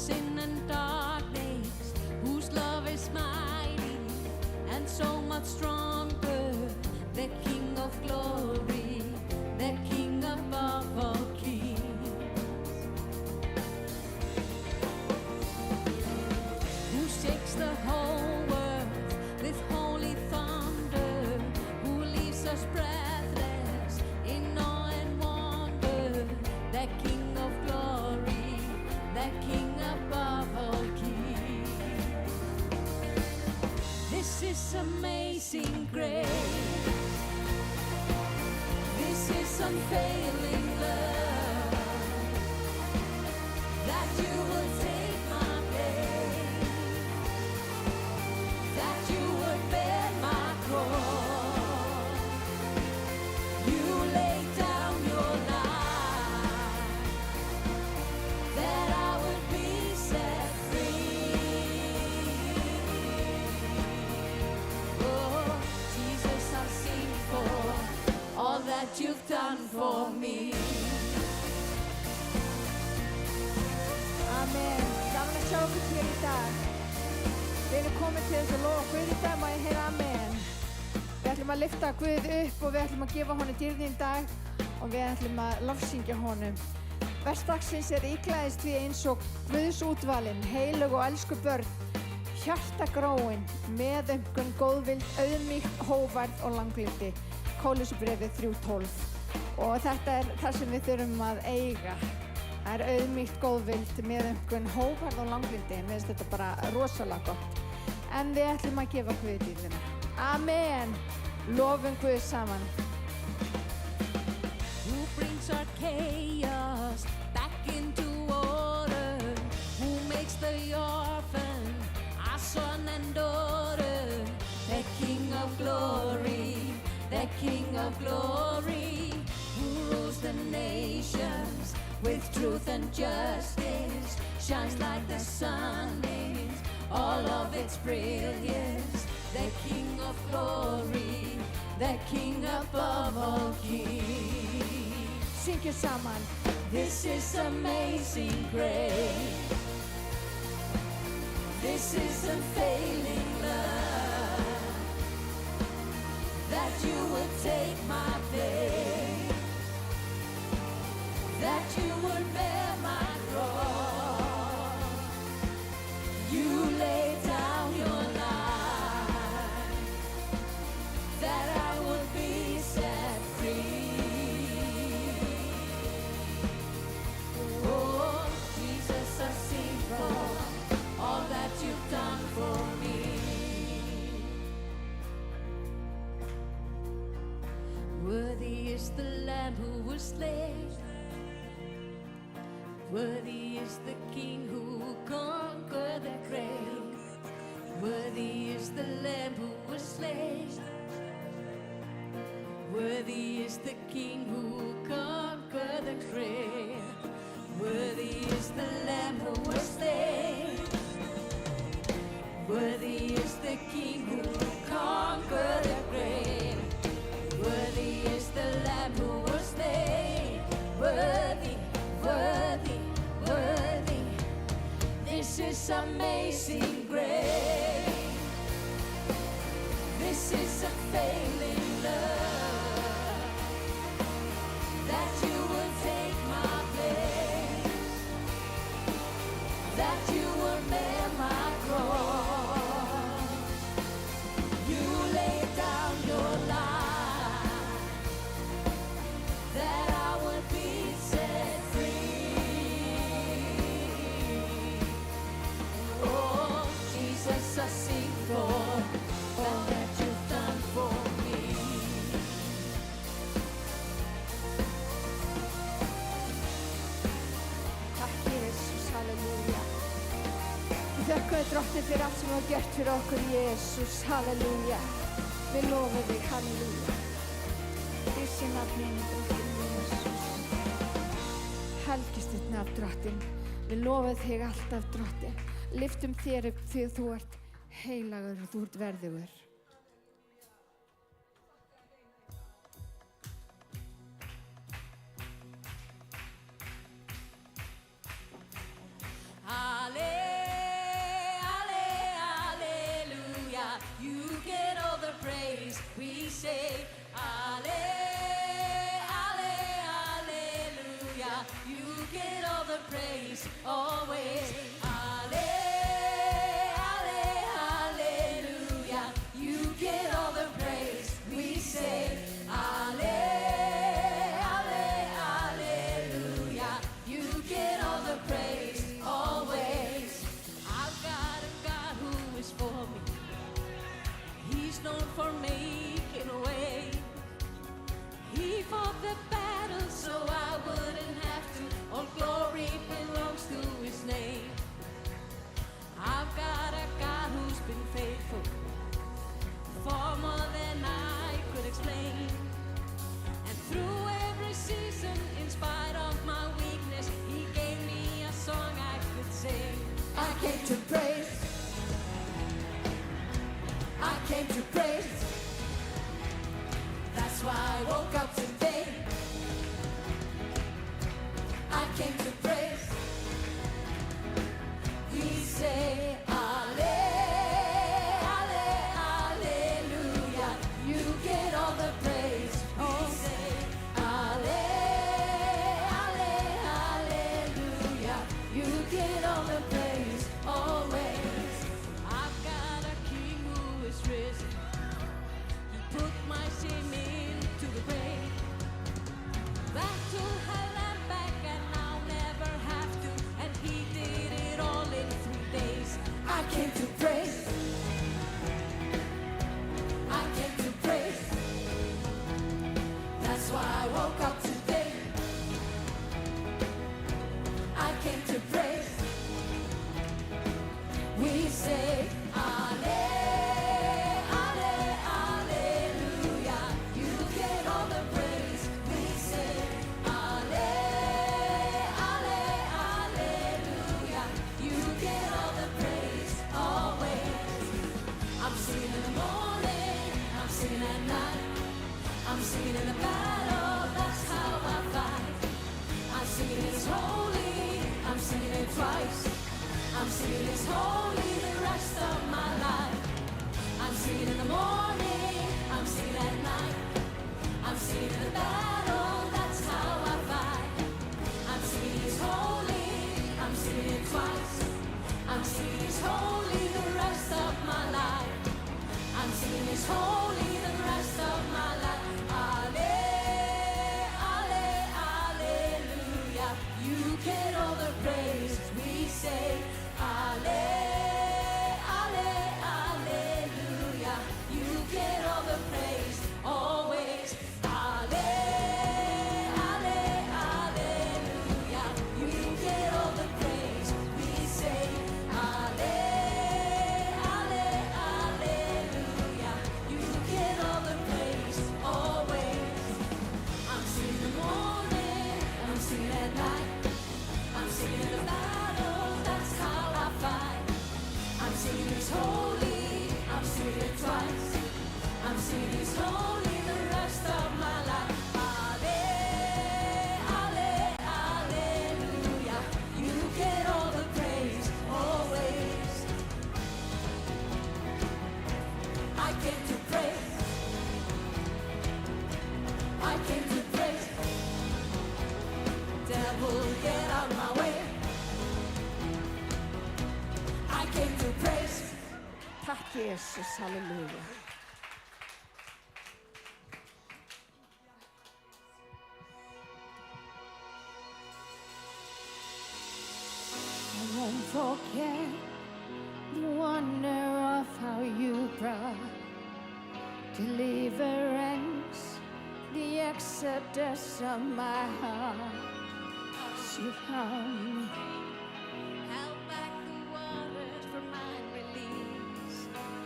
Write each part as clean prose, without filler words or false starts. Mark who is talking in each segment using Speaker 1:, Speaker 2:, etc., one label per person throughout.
Speaker 1: sin and darkness, whose love is mighty and so much stronger, the King of glory, the King above all kings. Who shakes the whole world with holy thunder, who leaves us breathless in awe and wonder, the King of glory, the King above all kings. This is amazing grace. This is unfailing love, that you will take my place, that you would bear my cross. You laid down your life, that I would be set free. Oh, Jesus, I'll sing for all that you've done for me.
Speaker 2: Amen. Gaman að sjá okkur hér í dag. Við erum komin til þess að lofa Guð í dag, má ég heyra amen. Við ætlum að lyfta Guð upp og við ætlum að gefa honum dýrðin í dag og við ætlum að lofsyngja honum. Vers dagsins íklæðist við eins og Guðs útvalin, heilög og elsku börn, hjartagróin, meðaumkun, góðvild, auðmýkt, hógværð og langlindi. Kólusbréfið 3:12. Og þetta það sem við þurfum að eiga. Það auðmýkt, góðvild, meðaumkun, hógværð og langlindi. Mér finnst þetta bara rosalega gott. En við ætlum að gefa Guði dýrðina. Amen. Lofum Guð saman.
Speaker 1: Who brings our chaos back into order, who makes the orphan our son and daughter, the King of glory, the King of glory, who rules the nations with truth and justice, shines like the sun in all of its brilliance, the King of glory, the King above all kings.
Speaker 2: Syngjum saman.
Speaker 1: This is amazing grace. This is unfailing love, that you would take my place, that you would bear my cross. You laid down your life, that I would be set free. Oh, Jesus, I sing for all that you've done for me. Worthy is the Lamb who was slain. Worthy is the King who conquered the grave. Worthy is the Lamb who was slain. Worthy is the King who conquered the grave. Worthy is the Lamb who was slain. Worthy is the King who conquered the grave. Worthy is the Lamb who was slain. Worthy, worthy, worthy. This is amazing grace. This is unfailing love, that you will take my place, that you will bear my cross. You laid down your life, that I would be set free. Oh, Jesus, I sing for all that you've done for me.
Speaker 2: Takk Jesus, halleluja. Við þökkum þér Drottinn fyrir allt sem þú hefur gert fyrir okkur, Jesus, halleluja. Við lofum þig, halleluja. Þessi nafnin, Drottinn Jesus. Helgist þitt nafn, Drottinn. Við lofum þig alltaf, Drottinn. Lyftum þér upp því þú ert heilagur og þú ert verðugur.
Speaker 1: Hallelujah. Hallelujah. You get all the praise. We say, Hallelujah. You get all the praise always. Hallelujah. You get all the praise. We say, Hallelujah. You get all the praise always. I've got a God who is for me. He's known for making a way. He fought the battle so I wouldn't have to. All glory belongs to his name. I've got a God who's been faithful for more than I could explain. And through every season, in spite of my weakness, he gave me a song I could sing.
Speaker 2: I came to praise. I came to praise. That's why I woke up today. I came to praise. We say, Hallelujah. You get all the praise. We say, Hallelujah. You get all the praise always.
Speaker 1: I've got a king who is risen. He put my shame into the grave. Back to hell and back, and I'll never have to. And he did it all in 3 days.
Speaker 2: I came to praise. I came to praise. That's why I woke up today. I came to praise. We say, Hallelujah. You get all the praise. We say, Hallelujah. You get all the praise always. I'm singing in the morning. I'm singing at night. I'm singing in the battle. That's how I fight. I'm singing it's holy. I'm singing it twice. I'm singing it's holy the rest of my life. I'm singing in the morning. I'm singing at night. I'm singing in the battle. That's how I fight. I'm singing it's holy. I'm singing it twice. I'm singing it's holy the rest of my life. I'm singing it's holy the rest of my life. Hallelujah. You get all the praise. We say, Hallelujah. You get all the praise always. Hallelujah. You get all the praise. We say, Hallelujah. You get all the praise always. I'm singing in the morning. I'm singing at night. I'm singing in the battle. That's how I fight. I'm singing it's holy. I'm singing it twice. I'm singing it's holy the rest of my life. Hallelujah. You get all the praise always. I came to praise. I came to praise. Devil, get out of my way. I came to praise. Takk Jesus, halleluja. I won't forget the wonder of how you brought deliverance, the exodus of my heart. You found me.
Speaker 1: Held back the waters for my release.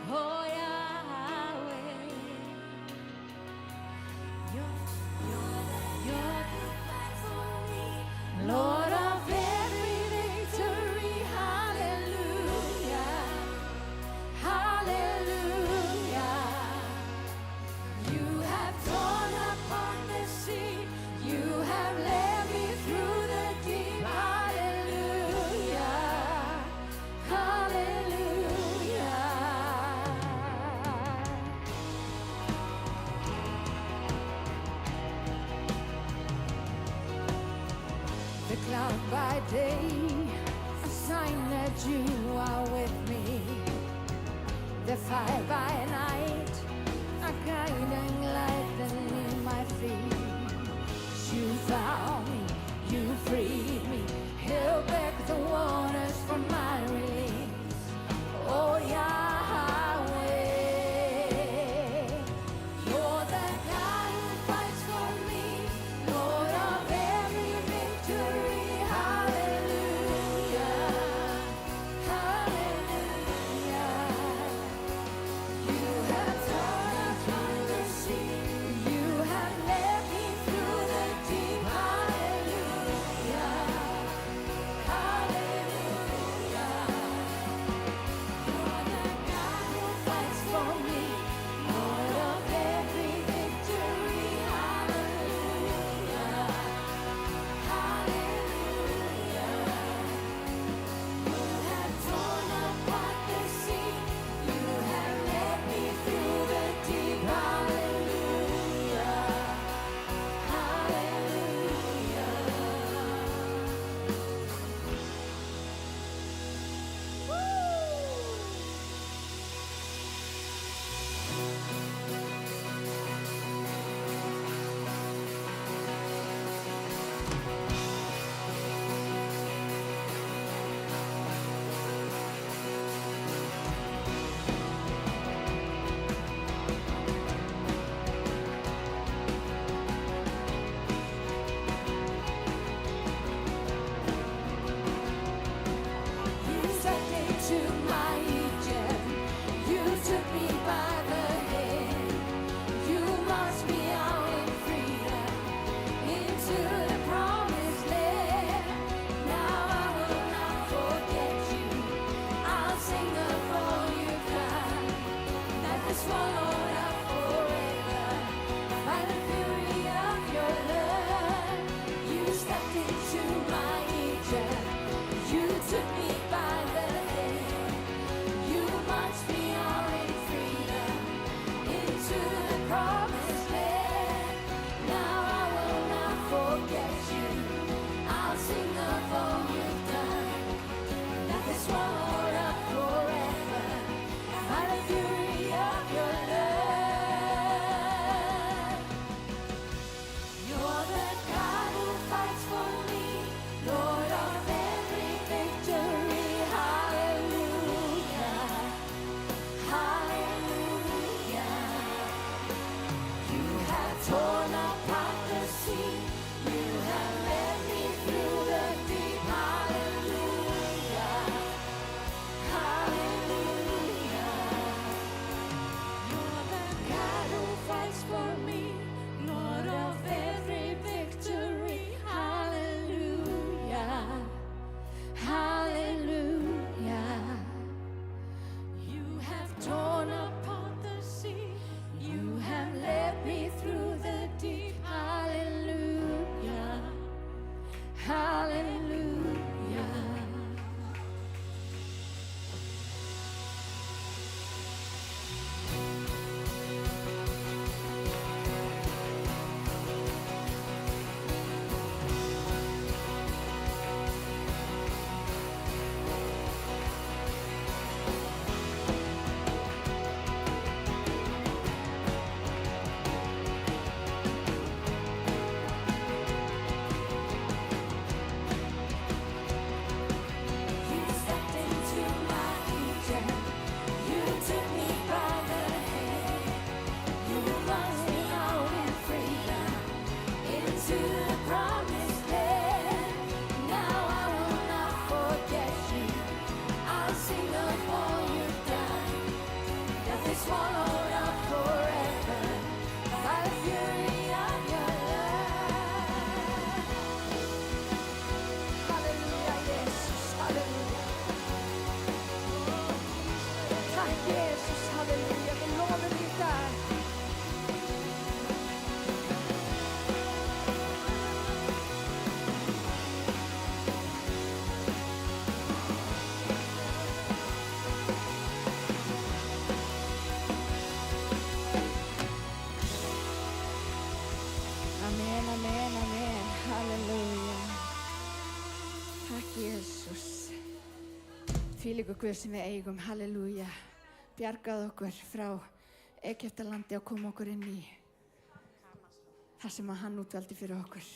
Speaker 1: Oh Yahweh, you're the fight for me,
Speaker 2: Lord of every victory, hallelujah, hallelujah. You have torn upon the sea, you have led me through the deep, hallelujah. Þvílíkur Guð sem við eigum, halleluja. Bjargað okkur frá Egyptalandi og kom okkur inn í það sem að hann útvaldi fyrir okkur.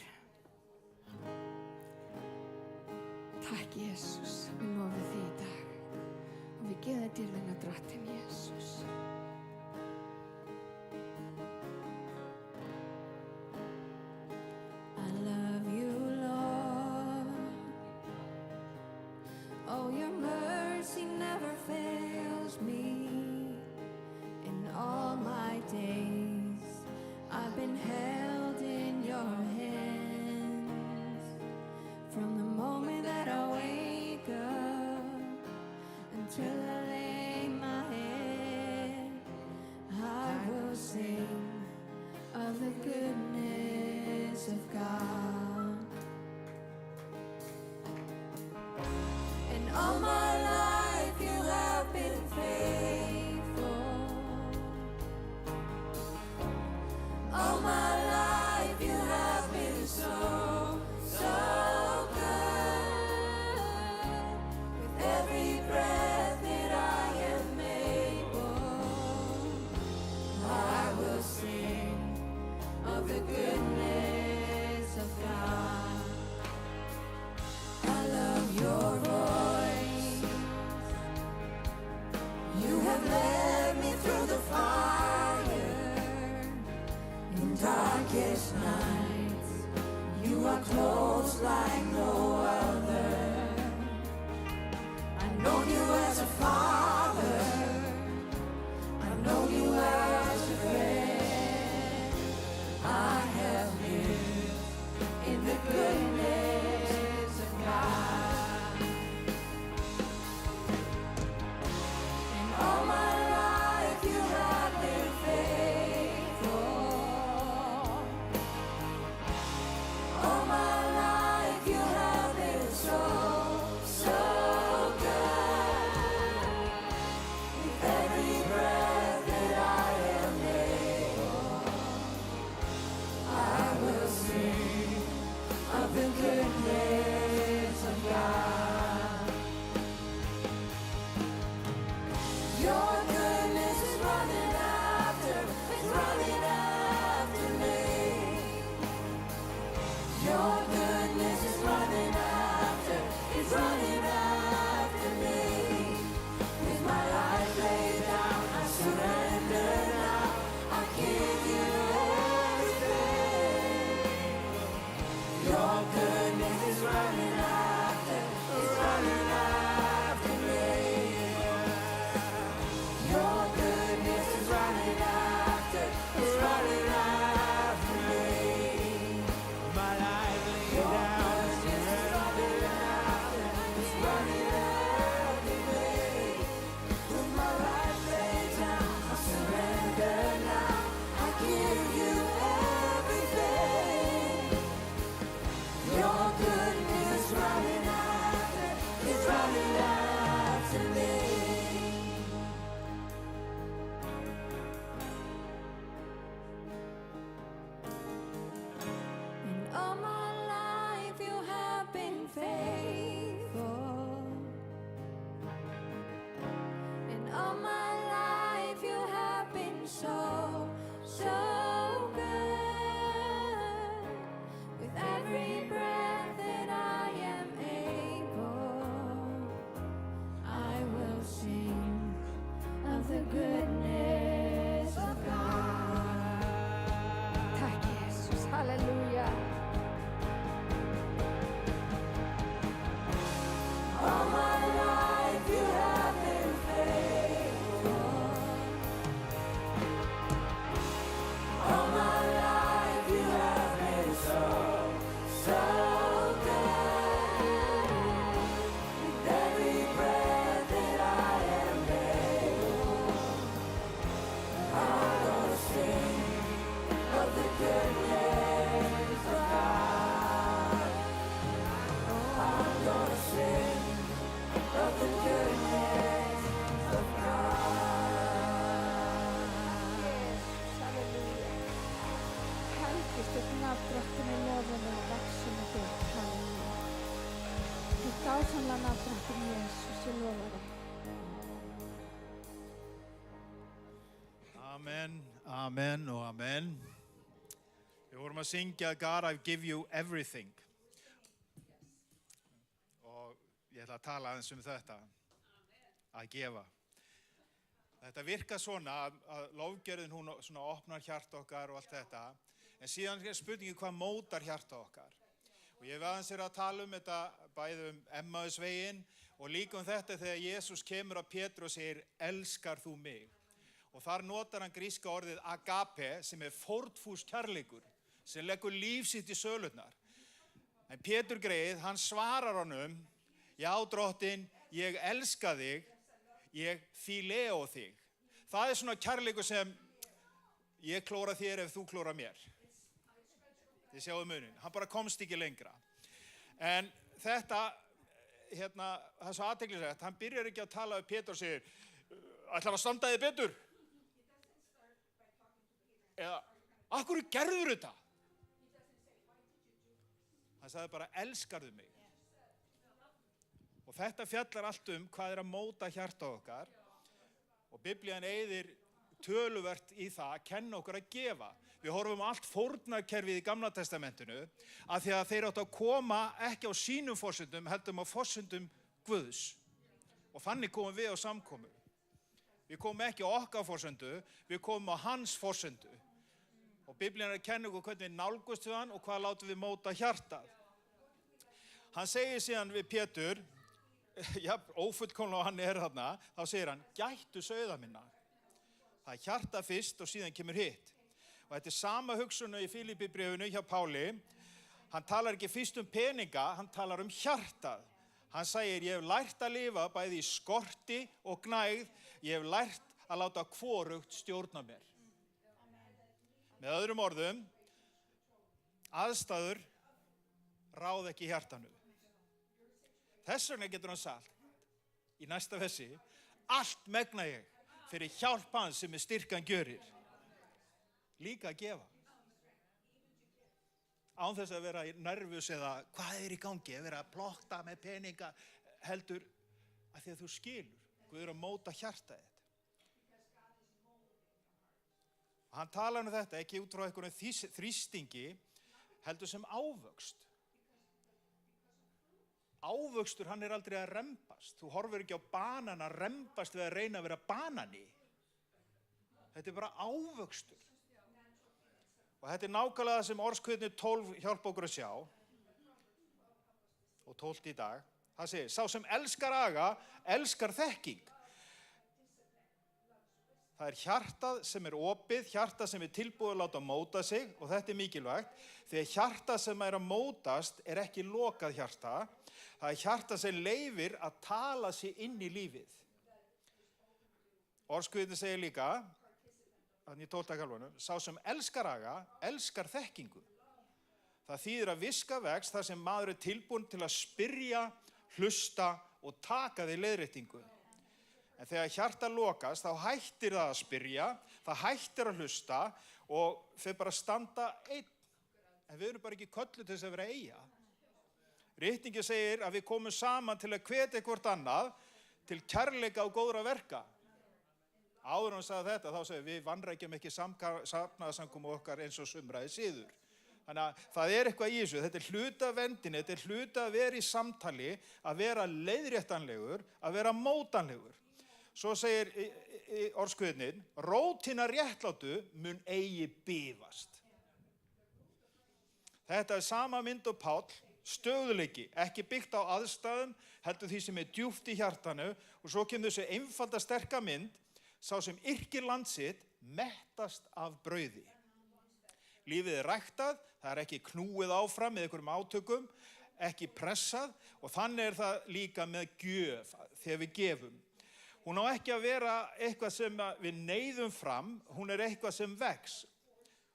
Speaker 2: Takk, Jesus, við lofum þig í dag og við gefum þér dýrðina drottinn, Jesus.
Speaker 1: I love you, Lord. Oh, your mercy never fails me. In all my days, I've been held in your hands. From the moment that I wake up until I lay my head, I will sing of the goodness of God. And all my life you have been faithful. All my life you have been so, so good. With every breath that I am able, I will sing of the goodness of God. I love your voice. You have led me through the fire in darkest nights. You are close like no other. I've known you as a father. I've known you as a friend. I have lived in the goodness of God. And all my life you have been faithful. All my life you have been so, so good. With every breath that I am able, I will sing of the goodness of God. Your goodness is running after me. Your goodness is running after me. With my life laid down, I surrender now. I give you everything. Your goodness is running after me. Your goodness is running after me.
Speaker 3: My life laid
Speaker 1: Your
Speaker 3: down,
Speaker 1: goodness is running after me. With my life laid down, I surrender now. I give you everything. Your goodness is running after me. And all my life you have been faithful. And all my life you have been so, so good. With every breath that I am able, I will sing of the goodness of God.
Speaker 2: Takk, Jesus, halleluja.
Speaker 1: All my life you have been faithful. All my life you have been so, so good. With every breath that I am able, I'm gonna sing of the goodness of God. I'm gonna sing of the goodness of God.
Speaker 2: Jesus, halleluja. Helgist upp nafn drottinn í lofinu og vaxum og byggt, halleluja. Hitt ásamlega nafn drottinn Jesus, ég lofa þér.
Speaker 3: Amen og amen. Við vorum að syngja God, I give you everything. Og ég ætla að tala aðeins þetta, að gefa. Þetta virkar svona að lofgjörðin hún svona opnar hjarta okkar og allt þetta. En síðan er spurningi hvað mótar hjarta okkar. Og ég hef aðeins að tala þetta bæði Emmausveginn og líka þetta þegar Jesús kemur að Pétur og segir, elskar þú mig? Og þar notar hann gríska orðið agape sem fórnfús kærleikur, sem leggur líf sitt í sölurnar. En Pétur greið, hann svarar honum, já drottinn, ég elska þig, ég phileo þig. Það svona kærleikur sem ég klóra þér ef þú klóra mér. Þið sjáum munin, hann bara komst ekki lengra. En þetta, það er svo athyglisvert, hann byrjar ekki að tala við Pétur og segir, ætlar að standa þig betur? Eða, af hverju gerður þetta? Hann sagði bara, elskarðu mig? Og þetta fjallar allt hvað að móta hjarta okkar. Og Biblían eyðir töluvert í það að kenna okkur að gefa. Við horfum allt fórnarkerfið í Gamla testamentinu að því að þeir áttu að koma ekki á sínum forsendum, heldur á forsendum Guðs. Og þannig komum við á samkomu. Við komum ekki á okkar forsendu, við komum á hans forsendu. Og Biblían að kenna okkur hvernig við nálgumst við hann og hvað látum við móta hjartað. Hann segir síðan við Pétur, ja, ófullkomlega hann þarna, þá segir hann, gættu sauða minna. Það er hjarta fyrst og síðan kemur hitt. Og þetta er sama hugsun í Filippibréfinu hjá Páli. Hann talar ekki fyrst peninga, hann talar hjartað. Hann segir, ég hef lært að lifa bæði í skorti og gnægð, ég hef lært að láta hvorugt stjórna mér. Með öðrum orðum, aðstæður ráð ekki hjartanu. Þess vegna getur hann sagt í næsta versi, allt megna ég fyrir hjálp hans sem styrkan gjörir. Líka að gefa. Án þess að vera nervus eða hvað í gangi, að vera að plotta með peninga, heldur að því að þú skilur. Guð að móta hjarta þitt. Hann talar þetta ekki út frá einhverjum þrýstingi, heldur sem ávöxt. Ávöxtur, hann aldrei að rembast. Þú horfir ekki á banan að rembast við að reyna að vera banani. Þetta bara ávöxtur. Og þetta nákvæmlega það sem Orðskviðni 12 hjálpa okkur að sjá. Og 12 í dag. Það segir, sá sem elskar aga, elskar þekking. Það er hjartað sem opið, hjartað sem tilbúið að láta móta sig og þetta mikilvægt. Því hjartað sem að mótast ekki lokað hjarta. Það er hjartað sem leyfir að tala sig inn í lífið. Orðskviðni segir líka, þannig í 12. kaflanum, sá sem elskar aga, elskar þekkingu. Það þýðir að viska vex þar sem maður tilbúin til að spyrja, hlusta og taka því leiðréttingu. En þegar hjarta lokast, þá hættir það að spyrja, það hættir að hlusta og þau bara standa einn. En við erum bara ekki kölluð til þess að vera eiga. Ritningi segir að við komum saman til að hvetja hvort annað, til kærleika og góðra verka. Áður hann sagði þetta, þá segir við vanrækjum ekki safnaðarsamkomu okkar eins og sumraði síður. Þannig að það eitthvað í þessu, þetta hluta vendinni, þetta hluta að vera í samtali, að vera leiðréttanlegur, að vera mótanlegur. Svo segir Orðskviðnin, rót hinna réttlátu mun eigi bifast. Þetta sama mynd og Páll, stöðuleiki, ekki byggt á aðstæðum, heldur því sem djúpt í hjartanu og svo kemur þessu einfalda sterka mynd, sá sem yrkir land sitt, mettast af brauði. Lífið ræktað, það ekki knúið áfram með einhverjum átökum, ekki pressað og þannig það líka með gjöf þegar við gefum. Hún á ekki að vera eitthvað sem við neyðum fram, hún eitthvað sem vex.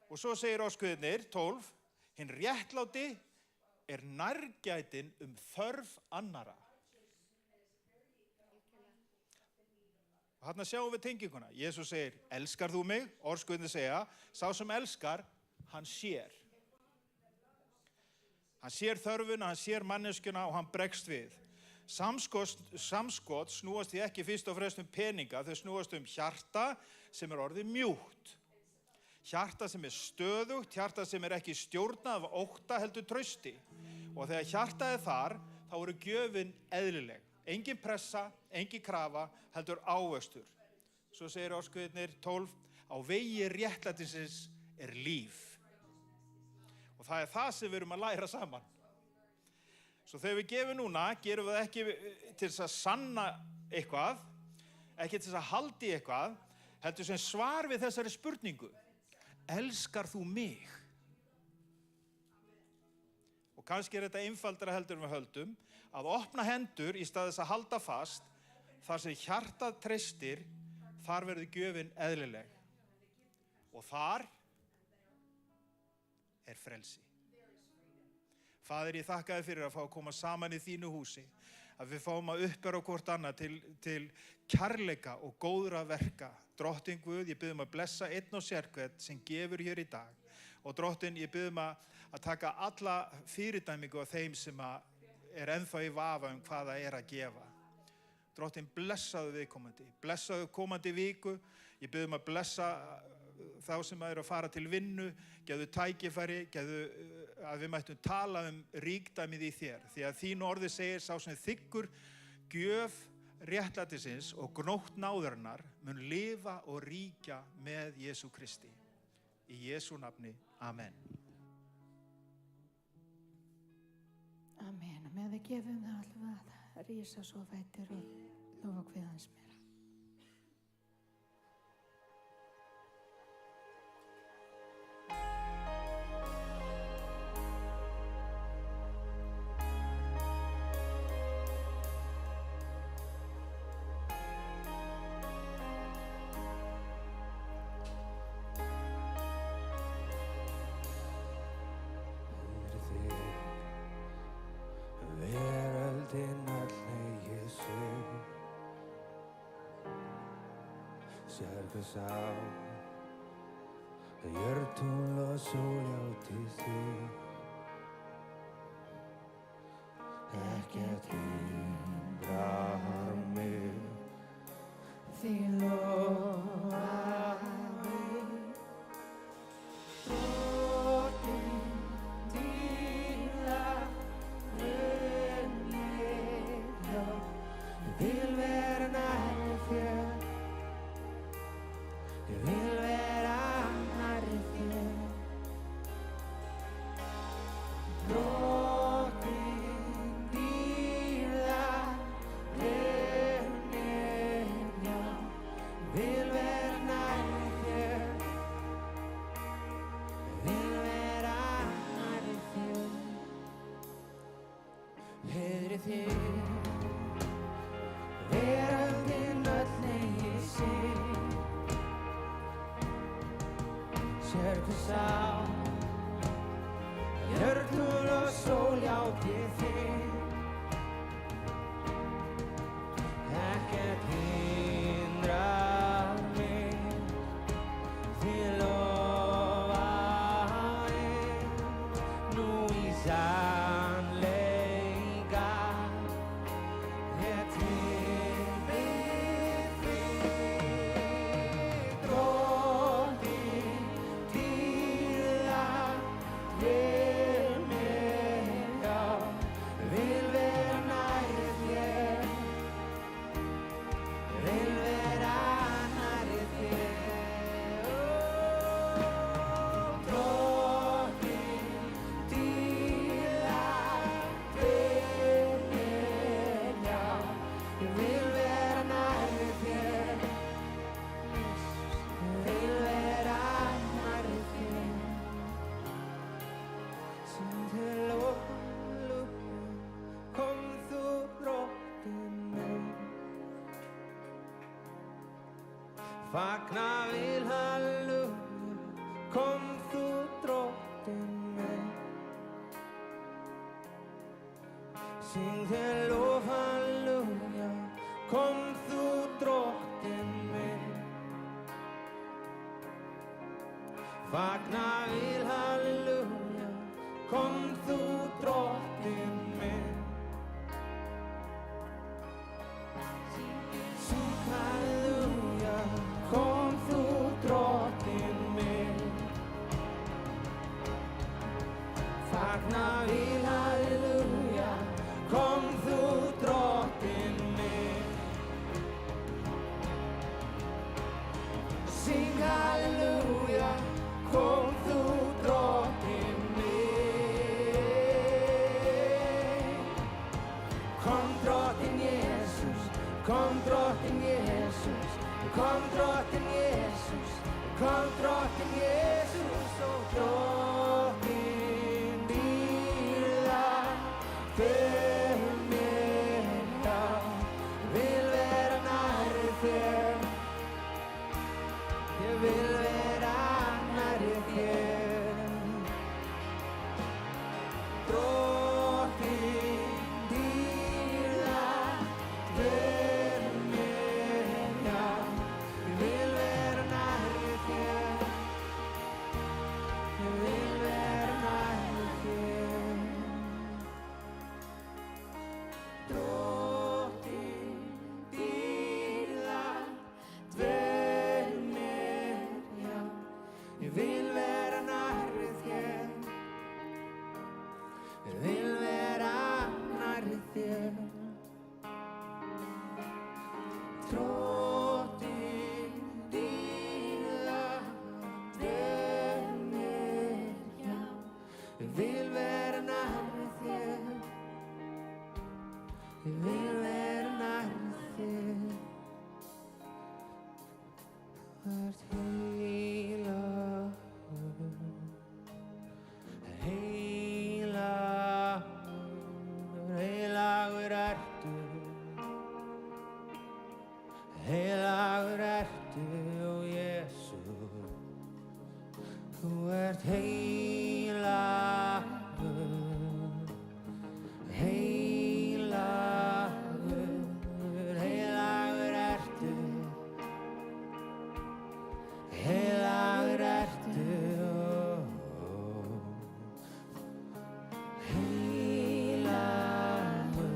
Speaker 3: Og svo segir Orðskviðnir 12, hinn réttláti nærgætin þörf annara. Og þarna sjáum við tenginguna. Jesús segir, elskar þú mig? Orðskviðnir segja, sá sem elskar, hann sér. Hann sér þörfuna, hann sér manneskjuna og hann bregst við. Samskot snúast því ekki fyrst og fremst peninga, þau snúast hjarta sem orðið mjúkt. Hjarta sem stöðugt, hjarta sem ekki stjórnað af ótta heldur trausti. Og þegar hjartað þar, þá eru gjöfin eðlileg. Engin pressa, engin krafa, heldur ávöxtur. Svo segir Orskviðnir 12, á vegi réttlætisins líf. Og það það sem við erum að læra saman. Svo þegar við gefum núna, gerum við ekki til þess að sanna eitthvað, ekki til þess að halda í eitthvað, heldur sem svar við þessari spurningu. Elskar þú mig? Og kannski þetta einfaldara heldur við höldum, að opna hendur í stað þess að halda fast, þar sem hjartað treystir, þar verður gjöfin eðlileg. Og þar frelsi. Faðir, ég þakka þér fyrir að fá að koma saman í þínu húsi, að við fáum að uppbera hvort annað til kærleika og góðra verka. Drottinn Guð, ég bið að blessa einn og sérhvern sem gefur hér í dag. Og drottinn, ég bið að taka alla fyrirdæmingu af þeim sem ennþá í vafa hvað það að gefa. Drottinn, blessaðu viðkomandi, blessaðu komandi viku. Ég bið að blessa þá sem eru að fara til vinnu, gefðu tækifæri, gefðu að við mættum tala ríkdæmið í þér. Því að þín orði segir sá sem þiggur gjöf réttlætisins og gnótt náðarinnar mun lifa og ríkja með Jesú Kristi. Í Jesú nafni, amen.
Speaker 2: Amen. Og með við gefum það alltaf að rísa svo fættir og lofa Guð hans meira.
Speaker 4: Sá jörtúl og sóljátti þig, ekkert hindrar mig, þín lofaði. Drottinn dýra raunlega, ég vil vera nærri þér. Ég vil vera nærri þér. Drottinn dýrðar reynir, já. Ég vil vera nærri þér. Ég vil vera nærri þér. Heiðri þér, veröldin öll eigi sig. Sérhver sá, jörtúl og sól játti þig, ekkert hindrar mig, þín lofaði, nú í sannleika tilbið þig. Drottinn dýrðar reynir, já. Ég vil vera nærri þér. Ég vil vera nærri þér. Drottinn dýrðar reynir, já. Ég vil vera nærri þér. Ég vil vera nærri þér. Sem til ólukku kom þú, Drottinn minn. Fagna vil halleluja, kom þú, Drottinn minn. Syng til lof halleluja, kom þú, Drottinn minn. Fagna vil halleluja, kom þú, Drottinn minn. Syng halleluja, kom þú, Drottinn minn. Syng halleluja, kom þú drottinn minn. Kom drottinn Jesus, kom drottinn Jesus, kom drottinn Jesus, kom drottinn Jesus og drottinn dýrða fyrir mér, já, vil vera nærri þér, ég vil vera nærri þér. Drottinn dýrða fyrir mér, já, ég vil vera nærri þér, ég vil vera nærri þér. Drottinn dýrða fyrir mér, já, ég vil vera nærri þér, ég vil vera nærri þér. Drottinn dýrða fyrir mér, já, ég vil vera nærri þér, ég vil vera nærri þér. Þú ert heilagur, heilagur, heilagur ertu, heilagur ertu, ó Jesús. Þú ert heilagur, heilagur, heilagur ertu, heilagur ertu, heilagur,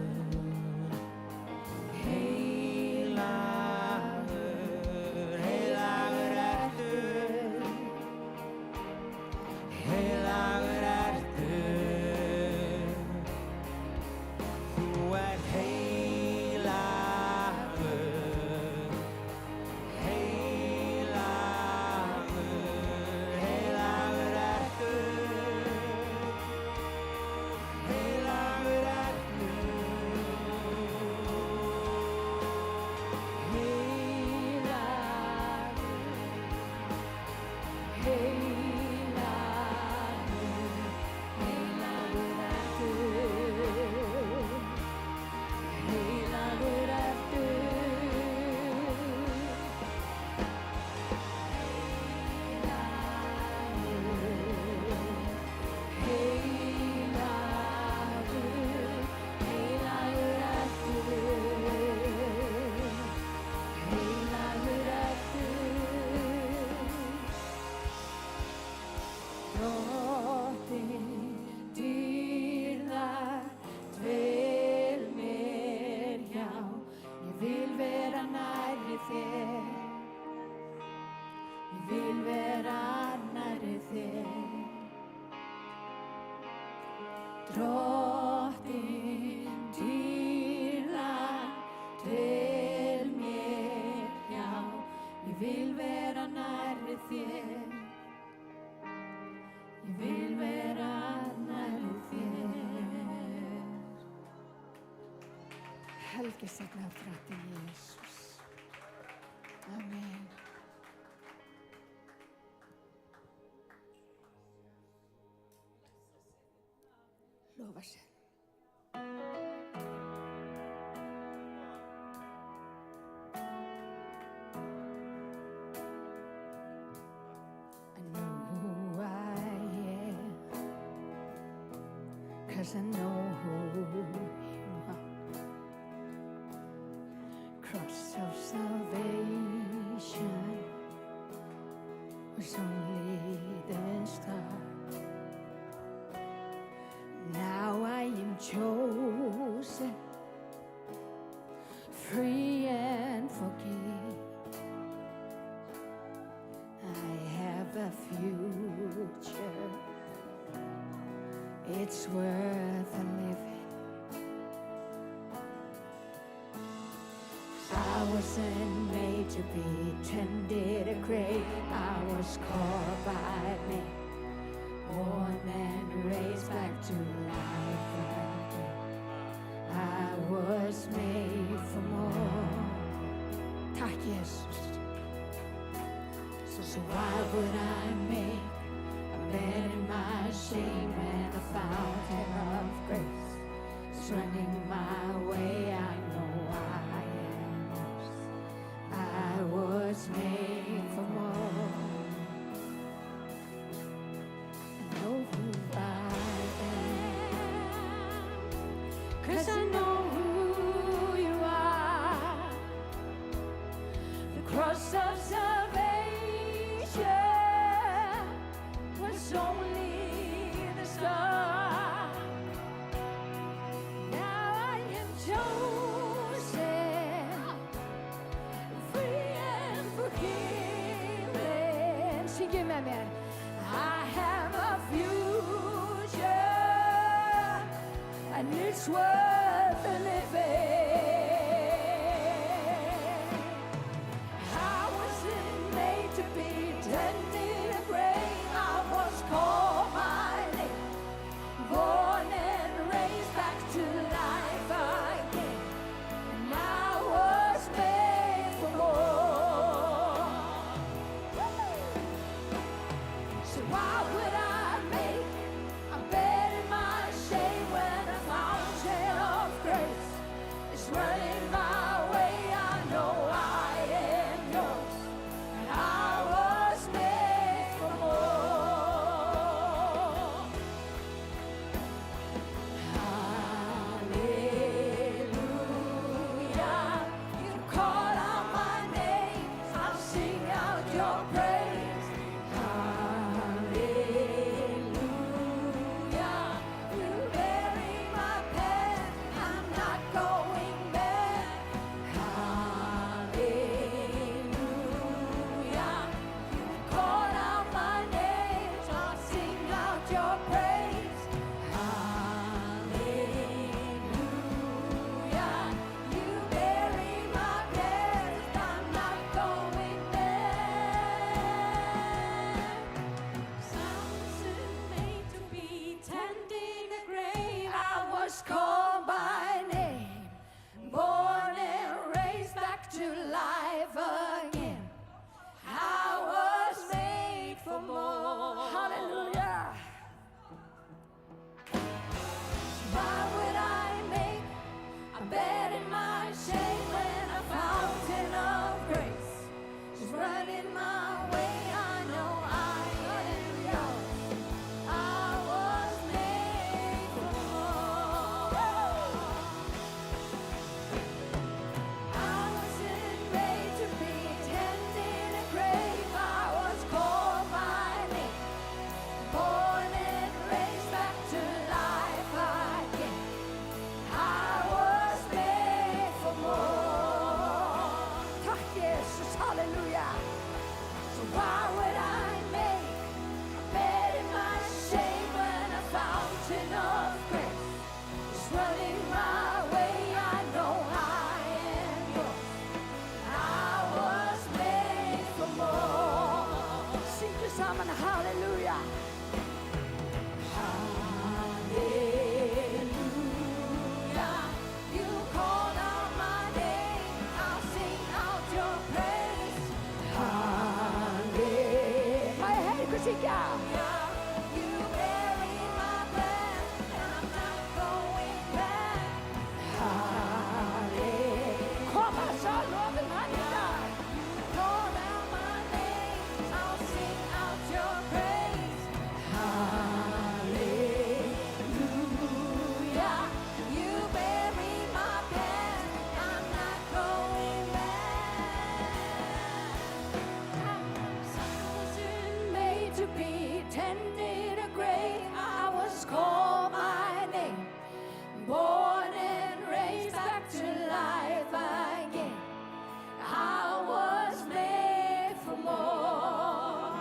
Speaker 4: heilagur, heilagur ertu, heilagur ertu. Þú ert heilagur, heilagur, heilagur ertu, heilagur ertu,
Speaker 2: Drottinn dýrða fyrir mér, já, ég vil vera nærri þér, ég vil vera nærri þér. Drottinn dýrða fyrir mér, já, ég vil vera nærri þér, ég vil vera nærri þér. Helgi segna drottinn Jesus. Amen. Lofa sér. I know who I am, 'cause I know who you are. Cross of salvation was only the start. Now I am chosen, free and forgiven. I have a future, it's worth a living. I wasn't made to be tended a grave. I was called by name, born and raised back to life again. I was made for more. Tack Jesus. So why would I make a bed in my shame when the fountain of grace is running my way? I know I am yours. I was made for more. I know who I am, 'cause I know who you are. The cross of salvation was only the start. Now I am chosen, free and forgiven. Syngið með mér. I have a future, and it's worth the living. I wasn't made to be tended a grave. I was called by name, born and raised back to life again. And I was made for more. So why would I make a bed in my shame when a fountain of grace is running my way? I know I am yours, and I was made for more. Hallelujah, you call out my name, I'll sing out your praise. Hallelujah, you bury my pen, I'm not going back. Hallelujah, you call out my name, I'll sing out your praise. Hallelujah, you bury my pen, I'm not going back. I wasn't made to be tending a grave. I was called by name, born and raised back to life again. I was made for more. Hallelujah. Why would I make a bed in my shame when a fountain of grace is running my way? I know I am yours. I was made for more. I wasn't made to be tended a grave. I was called by name, born and raised back to life again. I was made for more. Tack Jesus, hallelujah. So why would I make a bed in my shame when a fountain of grace is running my way? I know I am yours. I was made for more. Sing this sammen, hallelujah. Hallelujah, you called out my name, I'll sing out your praise. Hallelujah, my head could sing out. You bury my breath, and I'm not going back. Hallelujah, come on, son, Lord, and honey, God. You called out my name, I'll sing out your praise. Hallelujah, you bury my pen, I'm not going back. I wasn't made to be tended a grave. I was called by name, born and raised back to life again. I was made for more.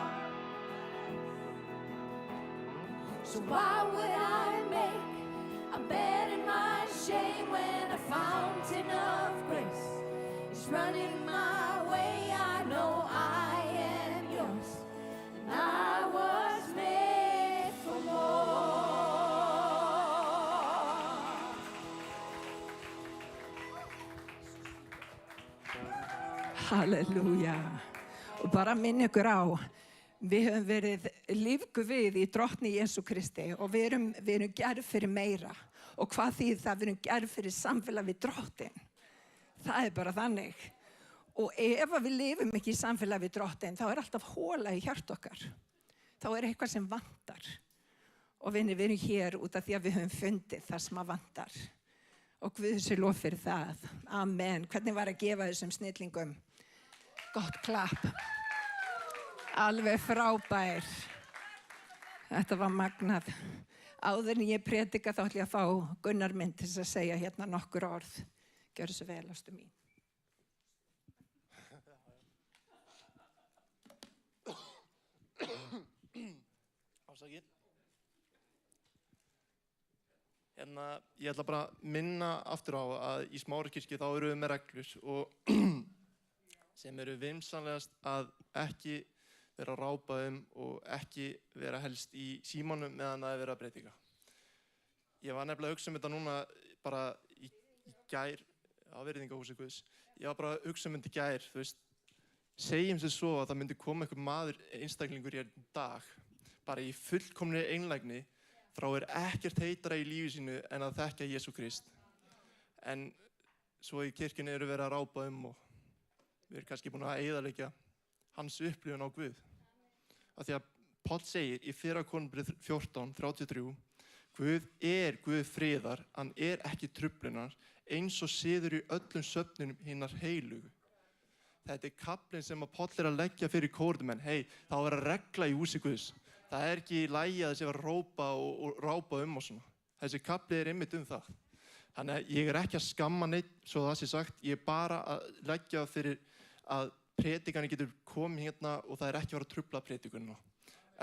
Speaker 2: So why would I make a bed in my shame when a fountain of grace is running my way? I know
Speaker 5: Halleluja. Og bara minna ykkur á, við höfum verið lífgu við í drottni Jesú Kristi og við erum gerð fyrir meira. Og hvað þýðir það? Við erum gerð fyrir samfélag við drottin. Það bara þannig. Og ef við lifum ekki í samfélag við drottin, þá alltaf hóla í hjart okkar. Þá eitthvað sem vantar. Og við erum hér út af því að við höfum fundið það sem vantar. Og Guð sé lof fyrir það. Amen. Hvernig var að gefa þessum snillingum? Gott klapp. Alveg frábær. Þetta var magnað. Áður en ég predika þá ætla ég að fá Gunnar minn til að segja hérna nokkur orð. Gjörðu svo vel, ástu mín.
Speaker 6: Ásakið. Ég ætla bara að minna aftur á að í Smárikirkju þá erum við með reglur og sem eru vinsamlegast að ekki vera að rápa og ekki vera helst í símanum meðan það verið að predika. Ég var nefnilega að hugsa þetta núna bara í gær á virðingahúsi Guðs. Ég var bara að hugsa þetta í gær, þú veist, segjum sér svo að það myndi koma einhver maður, einstaklingur í dag, bara í fullkomni einlægni, þráir ekkert heitara í lífi sínu en að þekkja Jesú Krist. En svo í kirkjunni eru verið að rápa og við erum kannski búin að eyðileggja hans upplifun á Guð. Af því að Páll segir í 1. Korintharbréf 14:33, Guð Guð friðar, hann ekki truflunar, eins og siður í öllum söfnunum hinnar heilugu. Þetta kaflinn sem að Páll að leggja fyrir kórdumenn, það var að regla í húsi Guðs. Það ekki í lagi að þessi var að rópa og rápa og svona. Þessi kafli einmitt það. Þannig að ég ekki að skamma neitt, svo það sé sagt, ég bara að leggja fyrir að predikanir getur komið hérna og það ekki að vera að trufla predikunina.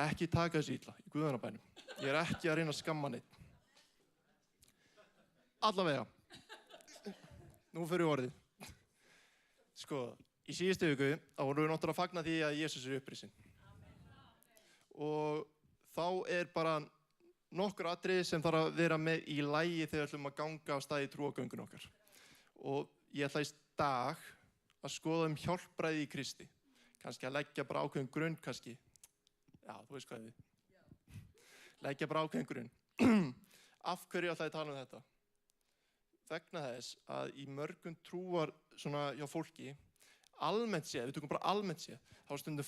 Speaker 6: Ekki taka þessu illa í Guðanabænum. Ég ekki að reyna að skamma neitt. Allavega. Nú fyrir orðið. Sko, í síðustu viku þá vorum við náttúrulega að fagna því að Jesús upprisinn. Og þá bara nokkur atriði sem þarf að vera með í lagi þegar við ætlum að ganga af stað í trúargöngun okkar. Og ég ætla í dag að skoða hjálpræði í Kristi. Kannski að leggja bara ákveðin grunn, kannski. Já, þú veist hvað við. Leggja bara ákveðin grunn. Af hverju ætla ég að tala þetta? Vegna þess að í mörgum trúar svona hjá fólki, almennt séð, við tökum bara almennt séð, þá stundum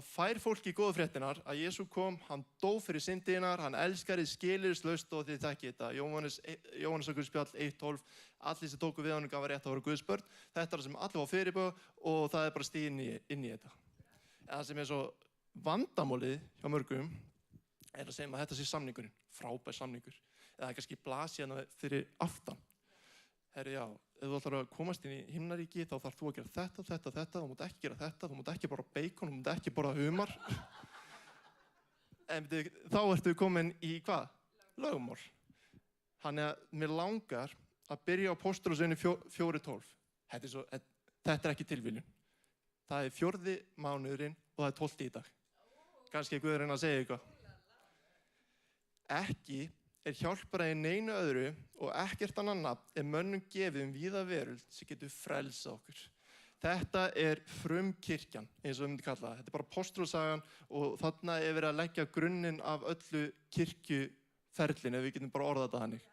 Speaker 6: fær fólki í góðu fréttinar að Jesú kom, hann dó fyrir syndinar, hann elskar þið skilyrðislaust og þið þekkið þetta. Jóhannes á Guðspjall 1:12, allir sem tóku við honum gaf rétt að vera Guðsbörn. Þetta sem allir var fyrirbúið og það bara stigið inn í þetta. En það sem svo vandamálið hjá mörgum að segja að þetta sé samningurinn, frábær samningur. Eða kannski blasi hérna fyrir aftan. Herri, já, ef þú ætlar að komast inn í himnaríki þá þarf þú að gera þetta, þú mátt ekki gera þetta, þú mátt ekki borða bacon, þú mátt ekki borða humar. En þá ertu komin í hvað? Lögmál. Þannig að mér langar að byrja á Pósturlagssögunni 4:12. Þetta ekki tilviljun. Það 4. mánuðurinn og það 12. í dag. Kannski Guð reyna að segja eitthvað. Ekki hjálpræði neinu öðru og ekkert annað nafn mönnum gefið víða veröld sem getur frelsað okkur. Þetta frumkirkjan, eins og við myndum kalla það. Þetta bara Pósturlagasagan og þarna verið að leggja grunninn af öllu kirkjuferlinu, ef við getum bara orðað þetta þannig.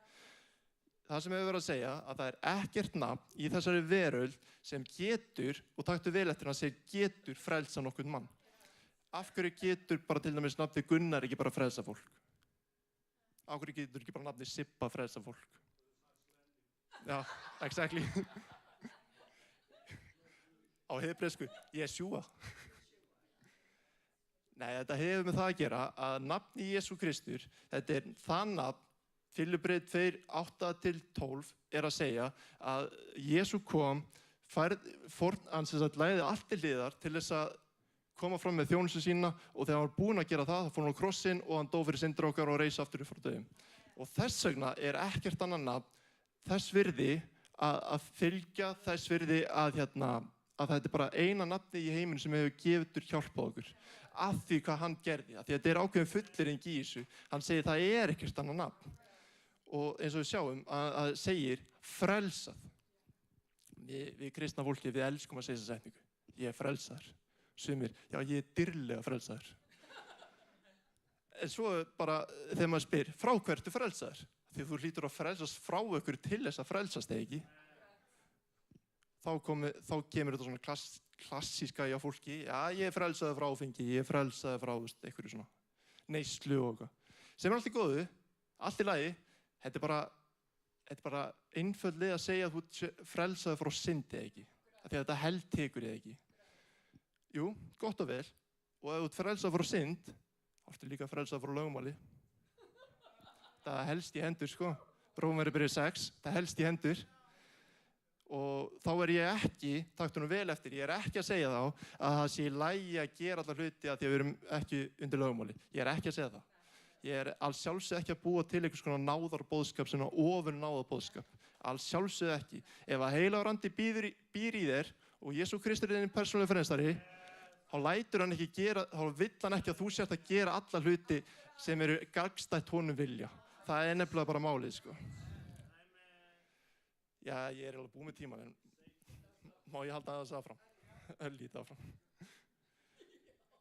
Speaker 6: Það sem hefur verið að segja að það ekkert nafn í þessari veröld sem getur, og taktu vel eftir hann segir getur frelsað nokkurn mann. Af hverju getur bara til dæmis nafnið Gunnar ekki bara frelsað fólk? Af hverju getur ekki bara nafnið Sibba frelsað fólk? Já, exactly. Á hebreísku, Jesúa. Nei, þetta hefur með það að gera að nafni Jesú Kristur, þetta það nafn, Filippibréf 2:8-12 að segja að Jesú kom, hann lagði allt til hliðar til þess að koma fram með þjónustu sína og þegar hann var búinn að gera það, þá fór hann á krossinn og hann dó fyrir syndir okkar og reis aftur upp frá dauðum. Og þess vegna ekkert annað nafn þess virði að fylgja, þess virði að þetta bara eina nafni í heiminu sem hefur gefið hjálpað okkur. Af því hvað hann gerði, af því að þetta ákveðin fullyrðing í þessu. Hann segir það ekkert annað nafn. Og eins og við sjáum að segir frelsað. Við kristna fólki, við elskum að segja þessa setningu. Ég frelsaður. Sumir, já, ég dýrlega frelsaður. En svo bara, þegar maður spyr, frá hvertu frelsaður? Því þú hlýtur að frelsast frá ykkur til þess að frelsast, eða ekki? Þá kemur þetta svona klassíska hjá fólki. Já, ég frelsaði frá áfengi, ég frelsaði frá einhverju svona neyslu og eitthvað. Sem allt í góðu, allt í lagi. Þetta er bara einföldlega að segja að þú frelsaði frá syndi, eða ekki? Því að þetta tekur eða ekki. Jú, gott og vel. Og ef þú frelsaði frá synd, þá ertu líka frelsaði frá lögmáli. Það helst í hendur, sko. Rómverjabréf 6, það helst í hendur. Og þá ég ekki, taktu nú vel eftir, ég ekki að segja þá að það sé í lagi að gera alla hluti að því að við erum ekki undir lögmáli. Ég ekki að segja það. Ég alls sjálfsögðu ekki að búa til einhvers konar náðarbóðskap, svona ofur náðarbóðskap. Alls sjálfsögðu ekki. Ef að heilagur andi býr í þér og Jesú Kristur er þinn persónulega frelsari, þá lætur hann ekki gera, þá vill hann ekki að þú sért að gera alla hluti sem eru gagnstætt honum vilja. Það er nefnilega bara málið, sko. Já, ég er alveg búið með tíma, en má ég halda þess áfram? Lítið áfram.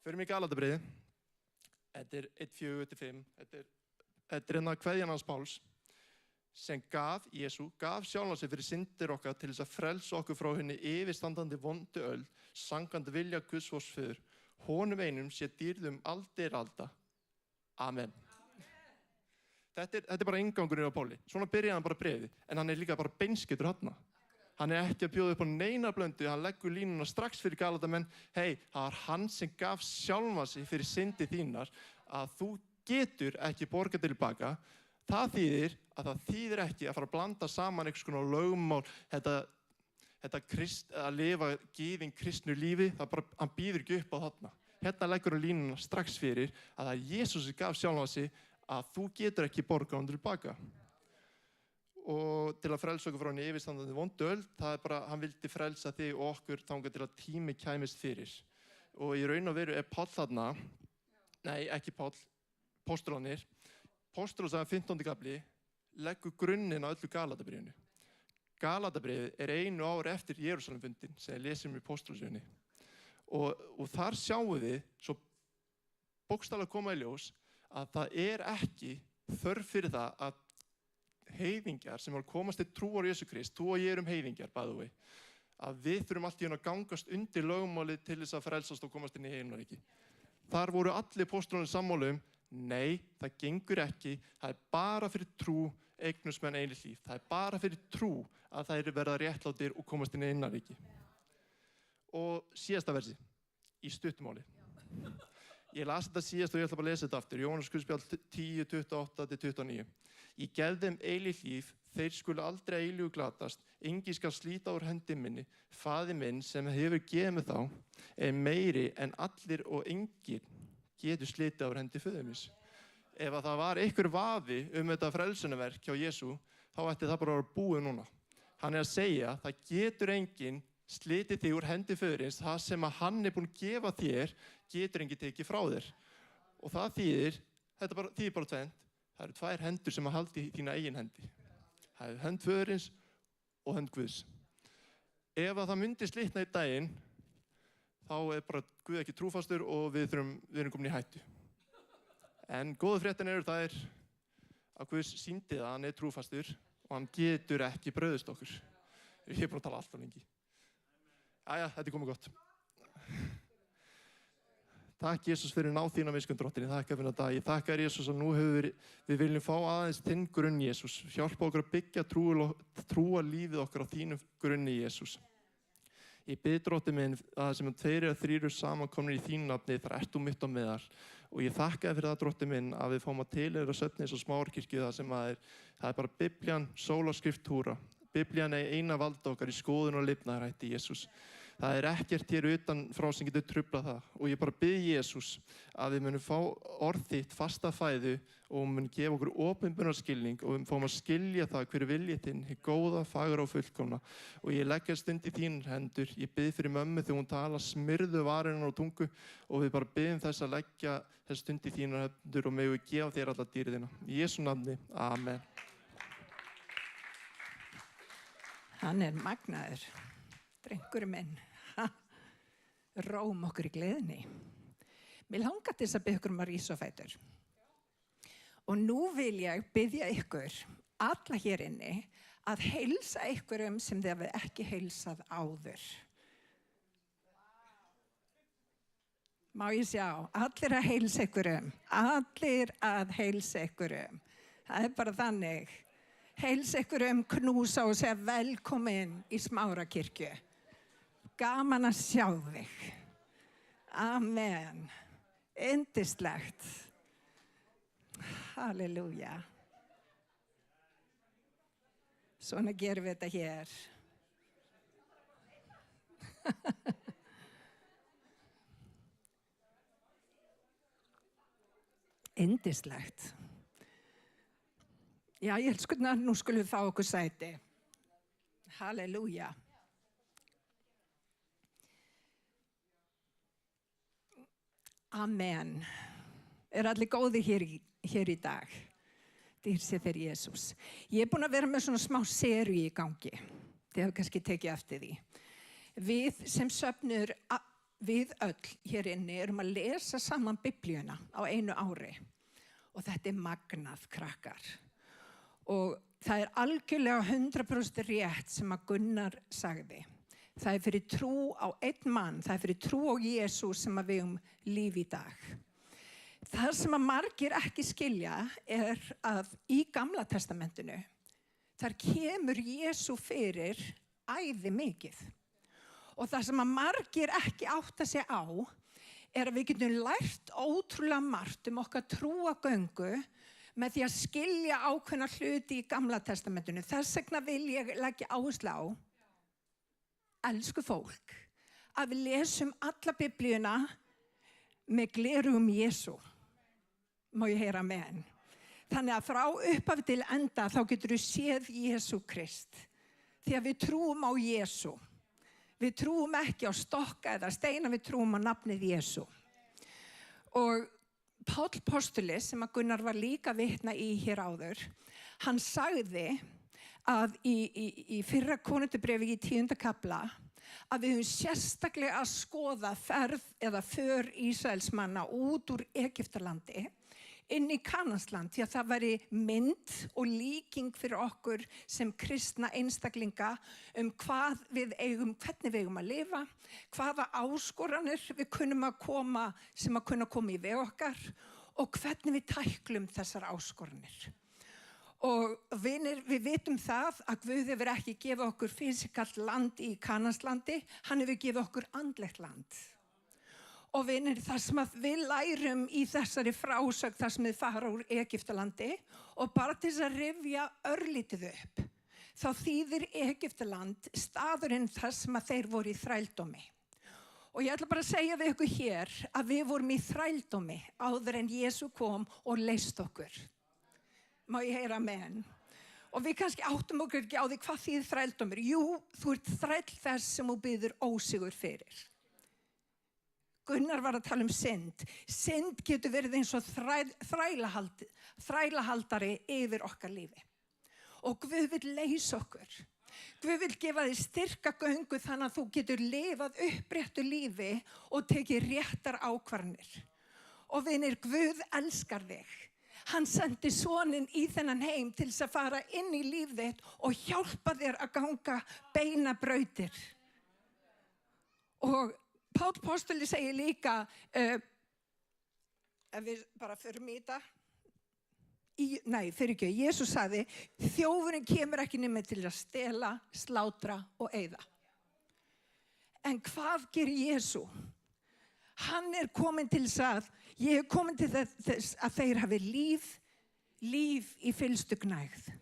Speaker 6: Förum í Galatabréfið. Þetta 1:4-5. Þetta hérna kveðjan hans Páls, sem Jesú gaf sjálfan sig fyrir syndir okkar til þess að frelsa okkur frá henni yfirstandandi vondu öld, samkvæmt vilja Guðs vors föður. Honum einum sé dýrð aldir alda. Amen. Þetta bara inngangurinn á Páli. Svona byrjaði hann bara bréfið, en hann líka bara beinskeyttur þarna. Hann ekki að bjóða upp á neina blöndu, hann leggur línuna strax fyrir Galatamenn. Hei, það var hann sem gaf sjálfan sig fyrir syndi þínar, að þú getur ekki borgað tilbaka. Það þýðir ekki að fara að blanda saman einhvers konar lögmál, að lifa gyðing kristnu lífi, hann býður ekki upp á þarna. Hérna leggur hann línuna strax fyrir að það Jesús sem gaf sjálfan sig að þú getur ekki borgað hann tilbaka. Og til að frelsa okkur frá henni yfirstandandi vondu öld, það bara, hann vildi frelsa þig og okkur þangað til að tími kæmist fyrir. Og í raun og veru Páll þarna, nei, ekki Páll, Póstularnir, Póstulasagan 15. kafli, leggur grunninn á öllu Galatabréfinu. Galatabréfið 1 ár eftir Jerúsalemfundinn, sem lesum í Póstulasögunni. Og þar sjáum við, svo bókstaflega koma í ljós, að það ekki þörf fyrir það að heiðingjar sem komast til trúar Jesú Krist, þú og ég erum heiðingjar, by the way, að við þurfum allt í einu að gangast undir lögmálið til þess að frelsast og komast inn í himnaríki. Þar voru allir pósturarnir sammála nei, það gengur ekki, það bara fyrir trú eignast menn eilíft líf. Það bara fyrir trú að það verða réttlátir og komast inn í himnaríki. Og síðasta versi, í stuttumáli. Ég las þetta síðast og ég ætla bara að lesa þetta aftur. Jóhannes Guðspjall 10:28-29. Ég gef þeim eilíft líf, þeir skulu aldrei eilífu glatast, engi skal slíta úr hendi minni. Faðir minn sem hefur gefið mig þá meiri en allir og enginn getur slitið úr hendi föður míns. Ef að það var einhver vafi þetta frelsunarverk hjá Jesú, þá ætti það bara að vera búið núna. Hann að segja, það getur enginn slitið þig úr hendi föðurins, það sem að hann búinn að gefa þér, getur enginn tekið frá þér. Og það þýðir bara tvennt. Það eru 2 hendur sem að halda í þína eigin hendi. Það hönd föðurins og hönd Guðs. Ef að það myndi slitna í daginn, þá bara Guð ekki trúfastur og við erum komin í hættu. En góðu fréttin það að Guð sýndi það að hann trúfastur og hann getur ekki brauðist okkur. Ég búin að tala alltaf lengi. Jæja, þetta komið gott. Takk Jesús fyrir náð þína miskunn drottinni, þakka fyrir þetta dag. Ég þakka þér Jesús að nú við viljum fá aðeins þinn grunn Jesús. Hjálpa okkur að byggja trúa lífið okkar á þínum grunni Jesús. Ég bið drottinn minn að sem 2 eða 3 eru samankomnir í þínu nafni, þar ert þú mitt á meðal. Og ég þakka þér fyrir það drottinn minn að við fáum að tilheyra Söfni eins og Smárkirkju, það sem það bara Biblían, sóla skriftúra. Biblían eina valda okkar í skoðun og lifnaðarhætti Jesús. Það ekkert hér utan frá sem getur truflað það. Og ég bara bið Jesús að við munum fá orð þitt, fasta fæðu og munum gefa okkur opinberan skilning og við fáum að skilja það hver viljið þinn, góða, fagra og fullkomna. Og ég legg stund í þínar hendur. Ég bið fyrir mömmu þegar hún tala, smyrðu varirnar á tungu og við bara biðum þess að leggja þess stund í þínar hendur og megum við gefa þér alla dýrðina. Í Jesú nafni. Amen.
Speaker 5: Hann magnaður. drengurinn minn. Róm okkur í gleðinni. Mér langar til þess að biðja ykkur að rísa á fætur. Og nú vil ég biðja ykkur, alla hér inni, að heilsa ykkurum sem þið hafið ekki heilsað áður. Má ég sjá, allir að heilsa ykkurum, allir að heilsa ykkurum. Það bara þannig. Heilsa ykkurum, knúsa og segja velkomin í Smárakirkju. Gaman að sjá þig. Amen. Yndislegt. Halleluja. Svona gerum við þetta hér. Yndislegt. Já, ég elskurnar, nú skulum við fá okkur sæti. Halleluja. Amen. Allir góði hér í dag? Dýr sé fyrir Jesús. Ég búin að vera með svona smá seríu í gangi. Þið hefur kannski tekið eftir því. Við sem söfnur, við öll hér inni erum að lesa saman Biblíuna á einu ári. Og þetta magnað, krakkar. Og það algjörlega 100% rétt sem að Gunnar sagði. Það fyrir trú á einn mann, það fyrir trú á Jesús sem að við líf í dag. Það sem að margir ekki skilja að í Gamla testamentinu, þar kemur Jesú fyrir æði mikið. Og það sem að margir ekki átta sig á, að við getum lært ótrúlega margt okkar trúagöngu með því að skilja ákveðna hluti í Gamla testamentinu. Þess vegna vil ég leggja áherslu á, elsku fólk, að við lesum alla Biblíuna með gleraugum Jesú. Má ég heyra amen. Þannig að frá upphafi til enda þá getur þú séð Jesú Krist. Því að við trúum á Jesú. Við trúum ekki á stokka eða steina, við trúum á nafnið Jesú. Og Páll postuli, sem að Gunnar var líka vitna í hér áður, hann sagði að í fyrra Korinthubréfi í 10. kafla að við höfum sérstaklega að skoða ferð eða för Ísraelsmanna út úr Egyptalandi inn í Kanansland, því að það væri mynd og líking fyrir okkur sem kristna einstaklinga hvað við eigum, hvernig við eigum að lifa, hvaða áskoranir við kunnum að koma sem að kunna koma í veg okkar og hvernig við tæklum þessar áskoranir. Og vinir, við vitum það að Guð hefur ekki gefið okkur fysikalt land í Kananslandi, hann hefur gefið okkur andlegt land. Og vinir, það sem að við lærum í þessari frásögn þar sem við fara úr Egyptalandi og bara til þess að rifja örlítið upp, þá þýðir Egyptaland staðurinn þar sem að þeir voru í þrældómi. Og ég ætla bara að segja við ykkur hér að við vorum í þrældómi áður en Jesú kom og leyst okkur. Má ég heyra amen? Og við kannski áttum okkur ekki á því hvað þýðir þrældómur. Jú, þú ert þræll þess sem þú biður ósigur fyrir. Gunnar var að tala synd. Synd getur verið eins og þrælahaldari yfir okkar lífi. Og Guð vill leysa okkur. Guð vill gefa þér styrka göngu þannig að þú getur lifað uppréttu lífi og tekið réttar ákvarðanir. Og vinir, Guð elskar þig. Hann sendi soninn í þennan heim til þess að fara inn í líf þitt og hjálpa þér að ganga beina brautir. Og Páll postuli segir líka, ef við bara förum í þetta, Jesús sagði, þjófurinn kemur ekki nema til að stela, slátra og eyða. En hvað gerir Jesú? Hann komin til þess að, ég komin til þess að þeir hafi líf í fyllstu gnægð.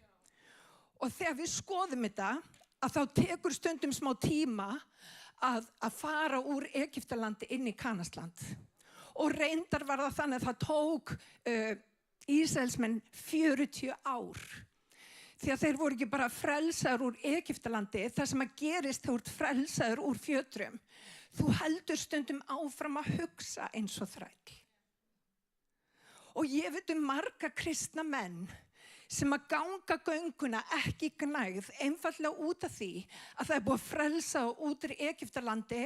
Speaker 5: Og þegar við skoðum þetta, að þá tekur stundum smá tíma að fara úr Egyptalandi inn í Kanasland. Og reyndar var það þannig að það tók Ísraelsmenn 40 ár. Því að þeir voru ekki bara frelsaður úr Egyptalandi, það sem að gerist þegar þú ert frelsaður úr fjötrum. Þú heldur stundum áfram að hugsa eins og þræll. Og ég veit marga kristna menn sem að ganga gönguna ekki gnægð, einfaldlega út af því að það er búið að frelsa út úr Egyptalandi,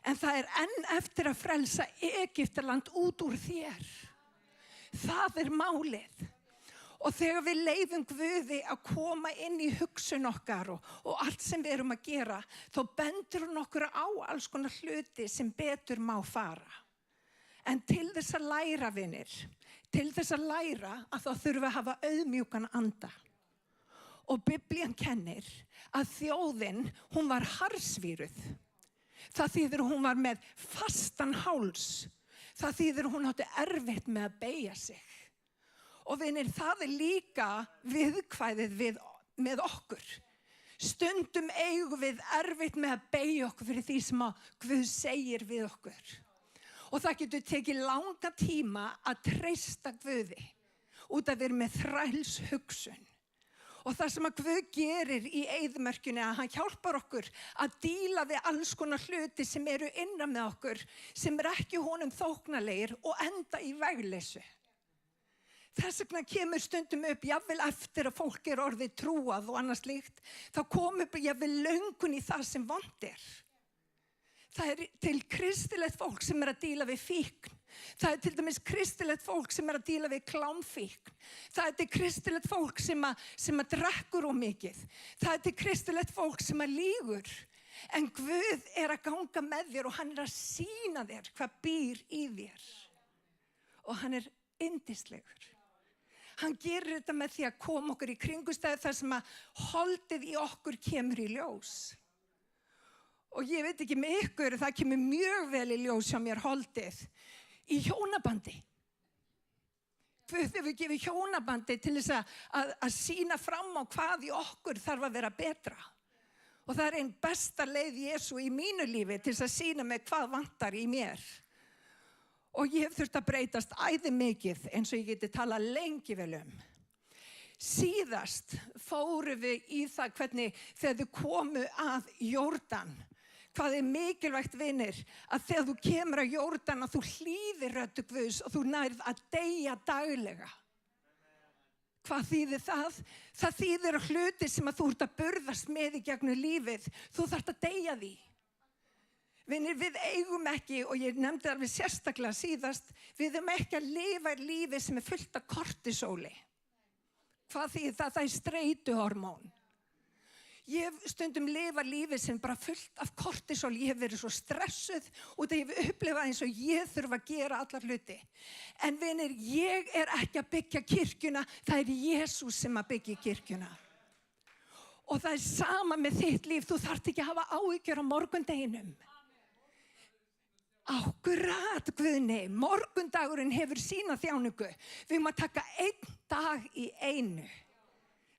Speaker 5: en það er enn eftir að frelsa Egyptaland út úr þér. Það er málið. Og þegar við leyfum Guði að koma inn í hugsun okkar og allt sem við erum að gera, þá bendur hún okkur á alls konar hluti sem betur má fara. En til þess að læra, vinir, til þess að læra að þá þurfum við að hafa auðmjúkan anda. Og Biblían kennir að þjóðin, hún var harðsvíruð. Það þýðir hún var með fastan háls. Það þýðir hún átti erfitt með að beygja sig. Og vinir, það er líka viðkvæðið með okkur. Stundum eigum við erfitt með að beygja okkur fyrir því sem að Guð segir við okkur. Og það getur tekið langa tíma að treysta Guði út af við erum með þræls hugsun. Og það sem að Guð gerir í eyðimörkinni að hann hjálpar okkur að díla við alls konar hluti sem eru innan með okkur, sem er ekki honum þóknanlegir og enda í vegleysu. Þess vegna kemur stundum upp, jafnvel eftir að fólk er orðið trúað og annað slíkt, þá kom upp jafnvel löngun í það sem vont er. Það er til kristilegt fólk sem er að díla við fíkn. Það er til dæmis kristilegt fólk sem er að díla við klámfíkn. Það er til kristilegt fólk sem að drekkur of mikið. Það er til kristilegt fólk sem að lýgur. En Guð er að ganga með þér og hann er að sýna þér hvað býr í þér. Og hann er yndislegur. Hann gerir þetta með því að koma okkur í kringumstæður þar sem að holdið í okkur kemur í ljós. Og ég veit ekki með ykkur, það kemur mjög vel í ljós hjá mér holdið í hjónabandi. Guð hefur gefið hjónabandi til þess að sýna fram á hvað í okkur þarf að vera betra. Og það er ein besta leið Jesú í mínu lífi til þess að sýna mig hvað vantar í mér. Og ég hef þurft að breytast æði mikið eins og ég geti talað lengi vel um. Síðast fórum við í það hvernig þegar þau komu að Jórdan, hvað er mikilvægt, vinir, að þegar þú kemur að Jórdan að þú hlýðir röddu Guðs og þú nærð að deyja daglega. Hvað þýðir það? Það þýðir að hluti sem að þú ert að burðast með í gegnum lífið, þú þarft að deyja því. Vinir, við eigum ekki, og ég nefndi alveg sérstaklega síðast, við eigum ekki að lifa í lífi sem er fullt af kortisóli. Hvað þýðir það? Það er streituhormón. Ég hef stundum lifað lífi sem bara fullt af kortisol. Ég hef verið svo stressuð og það hef upplifað eins og ég þurfa að gera alla hluti. En vinir, ég er ekki að byggja kirkjuna, það er Jesús sem að byggja kirkjuna. Og það er sama með þitt líf, þú þarft ekki að hafa áhyggjur á morgundeginum. Akkurat, Guðni, morgundagurinn hefur sína þjáningu. Við erum að taka einn dag í einu.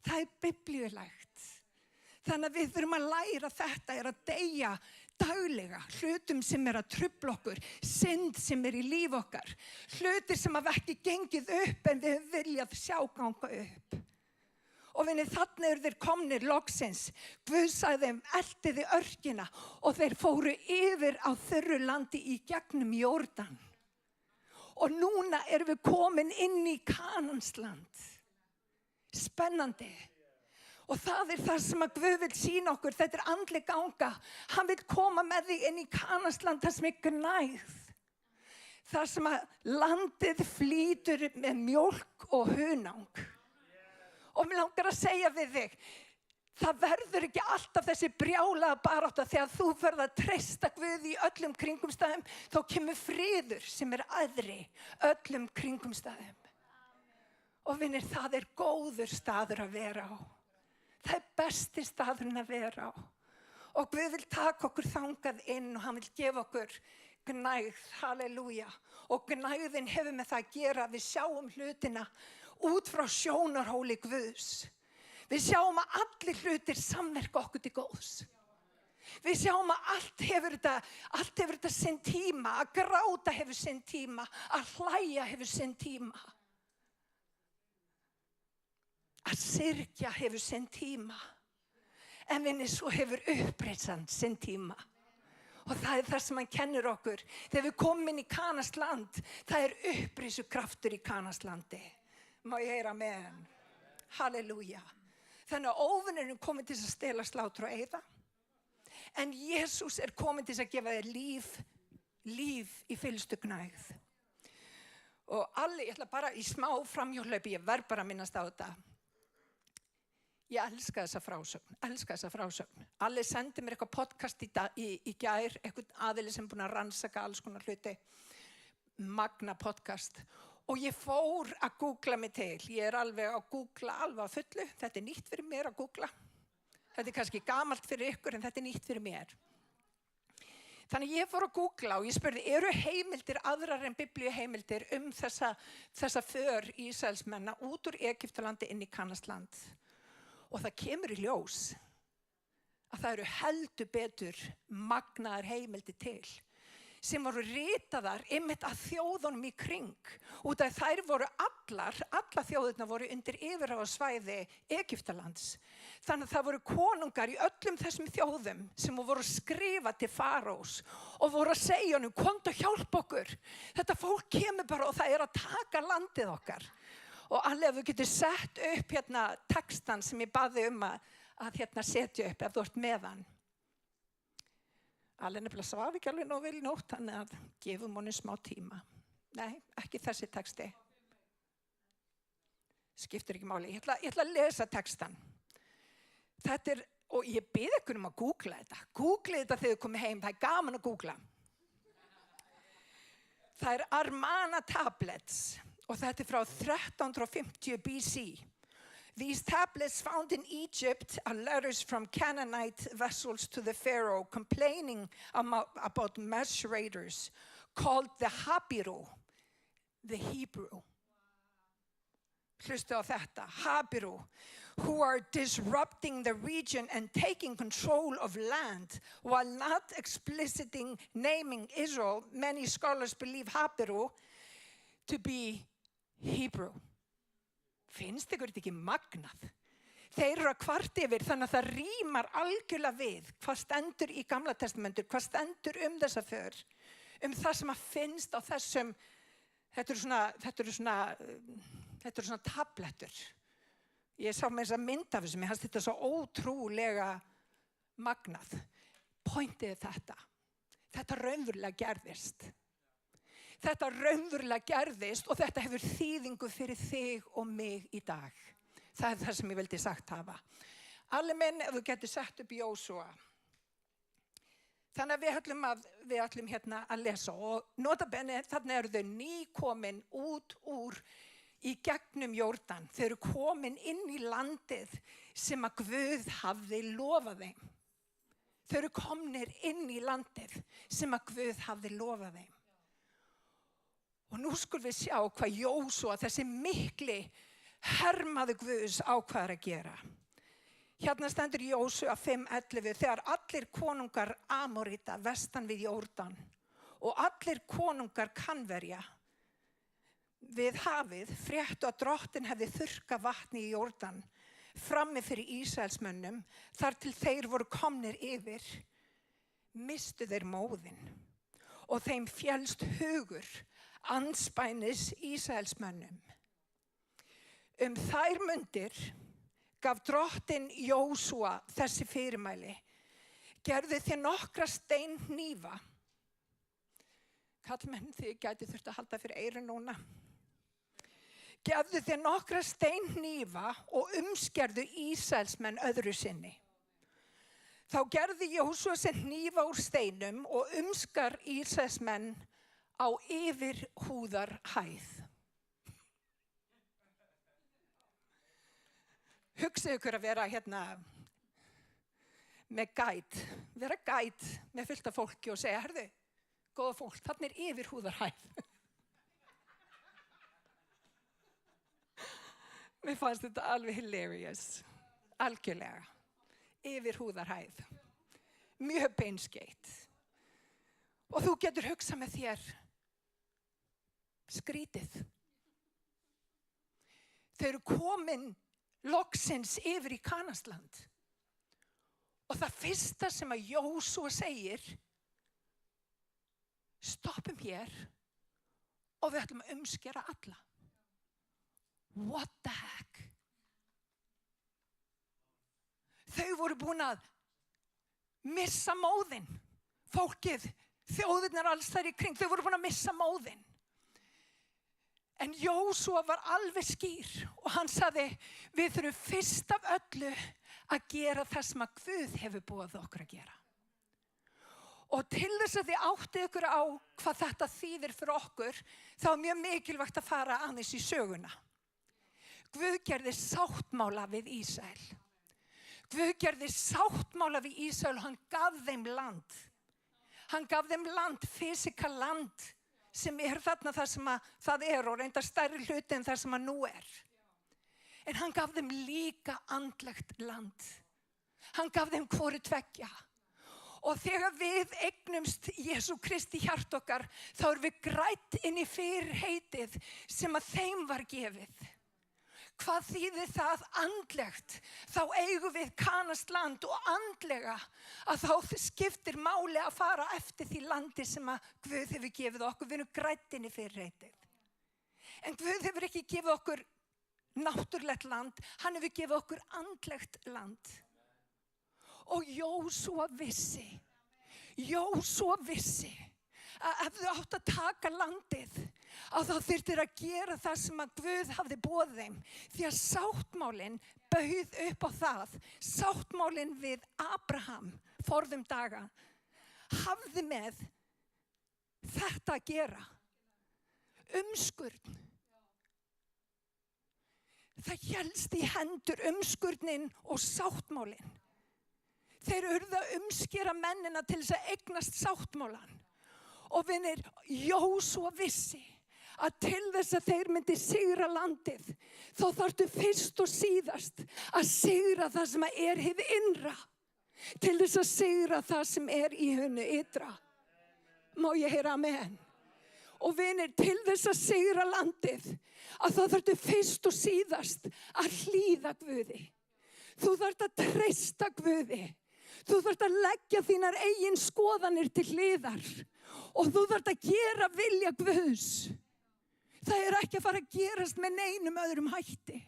Speaker 5: Það er biblíulegt. Þannig að við þurfum að læra þetta er að deyja daglega, hlutum sem er að trufla okkur, synd sem er í líf okkar, hlutir sem hafa ekki gengið upp en við viljað sjá ganga upp. Og vinni, þannig eru þeir komnir loksins. Guð sagði þeim, eltiði örkina og þeir fóru yfir á þurru landi í gegnum Jórdan. Og núna erum við komin inn í Kanansland. Spennandi. Og það er það sem að Guð vil sýna okkur. Þetta er andleg ganga. Hann vil koma með þig inn í Kanansland, það sem er gnægð. Það sem að landið flýtur með mjólk og hunang. Og mér langar að segja við þig, það verður ekki alltaf þessi brjálaða barátta þegar þú ferð að treysta Guði í öllum kringumstæðum, þá kemur friður sem er æðri öllum kringumstæðum. Og vinir, það er góður staður að vera á. Það er besti staðurinn að vera á. Og Guð vil taka okkur þangað inn og hann vil gefa okkur gnægð, halleluja. Og gnægðin hefur með það að gera, við sjáum hlutina út frá sjónarhóli Guðs. Við sjáum að allir hlutir samverka okkur til góðs. Við sjáum að allt hefur þetta sinn tíma, að gráta hefur sinn tíma, að hlæja hefur sinn tíma. Að syrgja hefur sinn tíma. En vinni, svo hefur uppreissan sinn tíma. Og það er það sem hann kennir okkur. Þegar við komum inn í Kanasland, það er uppreisukraftur í Kanaslandi. Má ég heyra amen? Halleluja. Þannig að óvinurinn komið til að stela, slátra og eyða. En Jesús komið til að gefa þér líf í fyllstu gnægð. Og ég ætla bara í smá framhjólaupi, ég verð bara að minnast á þetta. Ég elska þessa frásögn. Alli sendi mér eitthvað podcast í gær, eitthvað aðili sem búin að rannsaka alls konar hluti. Magna podcast. Og ég fór að googla mig til. Ég alveg að googla alveg að fullu. Þetta nýtt fyrir mér að googla. Þetta kannski gamalt fyrir ykkur en þetta nýtt fyrir mér. Þannig ég fór að googla og ég spurði, eru heimildir aðrar en biblíuheimildir þessa för Ísraelsmenna út úr Egyptalandi inn í Kanasland? Og það kemur í ljós að það eru heldur betur magnaðar heimildir til sem voru ritaðar einmitt að þjóðunum í kring. Út af þær voru allar þjóðurnar voru undir yfirráðasvæði Egyptalands. Þannig að það voru konungar í öllum þessum þjóðum sem voru að skrifa til Faraós og voru að segja honum, komdu og hjálpa okkur. Þetta fólk kemur bara og það að taka landið okkar. Og alveg ef þú getur sett upp textan sem ég baði að setja upp ef þú ert með hann. Alveg nefnilega svaf ekki alveg nóg vel í nótt, þannig að gefum honum smá tíma. Nei, ekki þessi texti. Skiptir ekki máli. Ég ætla að lesa textan. Þetta og ég bið ykkur að googla þetta. Googlið þetta þegar þið komið heim, það gaman að googla. Það Armana tablets og þetta frá 1350 BC. These tablets found in Egypt are letters from Canaanite vessels to the Pharaoh complaining about measurators called the Habiru, the Hebrew. Hlustu á þetta, Habiru, who are disrupting the region and taking control of land while not explicitly naming Israel. Many scholars believe Habiru to be Hebrew. Finnst ykkur þetta ekki magnað? Þeir eru að kvart yfir þannig að það rímar algjörlega við hvað stendur í Gamla testamentur, hvað stendur þessa för, það sem að finnst á þessum, þetta eru svona tablettur. Ég sá með þessa mynd af þessu, mér fannst þetta svo ótrúlega magnað. Pointið þetta raunverulega gerðist. Þetta raunverulega gerðist og þetta hefur þýðingu fyrir þig og mig í dag. Það það sem ég vildi sagt hafa. Alli minn, ef þú getur sett upp Jósúa. Þannig að við ætlum að lesa og nota bene, þannig eru þau nýkomin út úr í gegnum Jórdan. Þau eru komin inn í landið sem að Guð hafði lofað þeim. Þau eru komnir inn í landið sem að Guð hafði lofað þeim. Og nú skulum við sjá hvað Jósúa, þessi mikli hermaður Guðs ákvaðar að gera. Hérna stendur Jósúa 5:11, þegar allir konungar Amorita vestan við Jórdan og allir konungar Kanverja við hafið fréttu að drottin hefði þurrkað vatni í Jórdan frammi fyrir Ísraelsmönnum þar til þeir voru komnir yfir, mistu þeir móðinn og þeim félst hugur andspænis Ísraelsmönnum. Þær mundir gaf drottin Jósúa þessi fyrirmæli. Gerðu þér nokkra steinhnífa. Kallmenn, þið gæti þurft að halda fyrir eyrun núna. Gerðu þér nokkra steinhnífa og umskerðu Ísraelsmenn öðru sinni. Þá gerði Jósúa sér hnífa úr steinum og umskar Ísraelsmenn á yfirhúðarhæð. Hugsið ykkur að vera með gæt, vera gæt með fullt af fólki og segja, herðu, góða fólk, þarna yfirhúðarhæð. Mér fannst þetta alveg hilarious, algjörlega, yfirhúðarhæð, mjög beinskeytt. Og þú getur hugsað með þér, skrítið. Þau eru komin loksins yfir í Kanasland. Og það fyrsta sem að Jósúa segir, stoppum hér og við ætlum að umskera alla. What the heck? þau voru búin að missa móðinn. Fólkið, þjóðirnar alls þar í kring, þau voru búin að missa móðinn. En Jósúa var alveg skýr og hann sagði, við þurfum fyrst af öllu að gera það sem að Guð hefur boðið okkur að gera. Og til þess að þið áttið ykkur á hvað þetta þýðir fyrir okkur, þá er mjög mikilvægt að fara aðeins í söguna. Guð gerði sáttmála við Ísrael. Guð gerði sáttmála við Ísrael og hann gaf þeim land. Hann gaf þeim land, fysikal land, sem þarna það sem að það og reyndar stærri hluti en það sem að nú En hann gaf þeim líka andlegt land. Hann gaf þeim hvoru tveggja. Og þegar við eignumst Jesú Kristi hjart okkar, þá erum við grædd inn í fyrirheitið sem að þeim var gefið. Hvað þýðir það andlegt? Þá eigum við Kanast land og andlega að þá skiptir máli að fara eftir því landi sem að Guð hefur gefið okkur. Við erum grædd inn í fyrirheitið. En Guð hefur ekki gefið okkur náttúrlegt land, hann hefur gefið okkur andlegt land. Og Jósúa vissi að ef þau áttu að taka landið, að þá þyrftir að gera það sem að Guð hafði boðið þeim. Því að sáttmálinn bauð upp á það. Sáttmálinn við Abraham, forðum daga, hafði með þetta að gera. Umskurn. Það hélst í hendur umskurnin og sáttmálinn. Þeir urðu að umskera mennina til þess að eignast sáttmálan. Og vinir, Jósúa vissi að til þess að þeir myndi sigra landið, þá þarftu fyrst og síðast að sigra það sem hið innra, til þess að sigra það sem í hinu ytra. Má ég heyra amen? Og vinir, til þess að sigra landið, að þá þarftu fyrst og síðast að hlýða Guði. Þú þarft að treysta Guði. Þú þarft að leggja þínar eigin skoðanir til hliðar og þú þarft að gera vilja Guðs. Það ekki að fara að gerast með neinum öðrum hætti.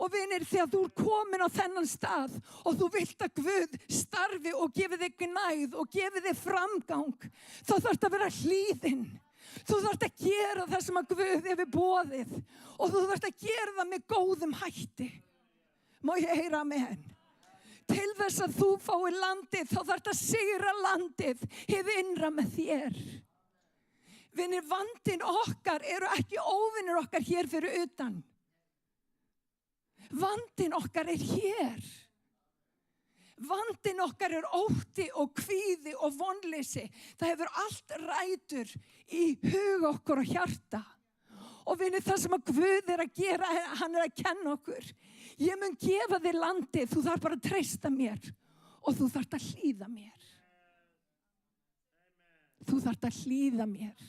Speaker 5: Og vinir, þegar þú komin á þennan stað og þú vilt að Guð starfi og gefi þig gnægð og gefi þig framgang, þá þarft að vera hlýðinn. Þú þarft að gera það sem að Guð hefur boðið og þú þarft að gera það með góðum hætti. Má ég heyra amen? Til þess að þú fái landið, þá þarft að sigra landið, hið innra með þér. Vinir, vandinn okkar eru ekki óvinir okkar hér fyrir utan. Vandinn okkar hér. Vandinn okkar ótti og kvíði og vonleysi. Það hefur allt rætur í hug okkur og hjarta. Og vinir, það sem að Guð að gera, hann að kenna okkur. Ég mun gefa þér landið, þú þarf bara að treysta mér og þú þarft að hlýða mér. Þú þarft að hlýða mér.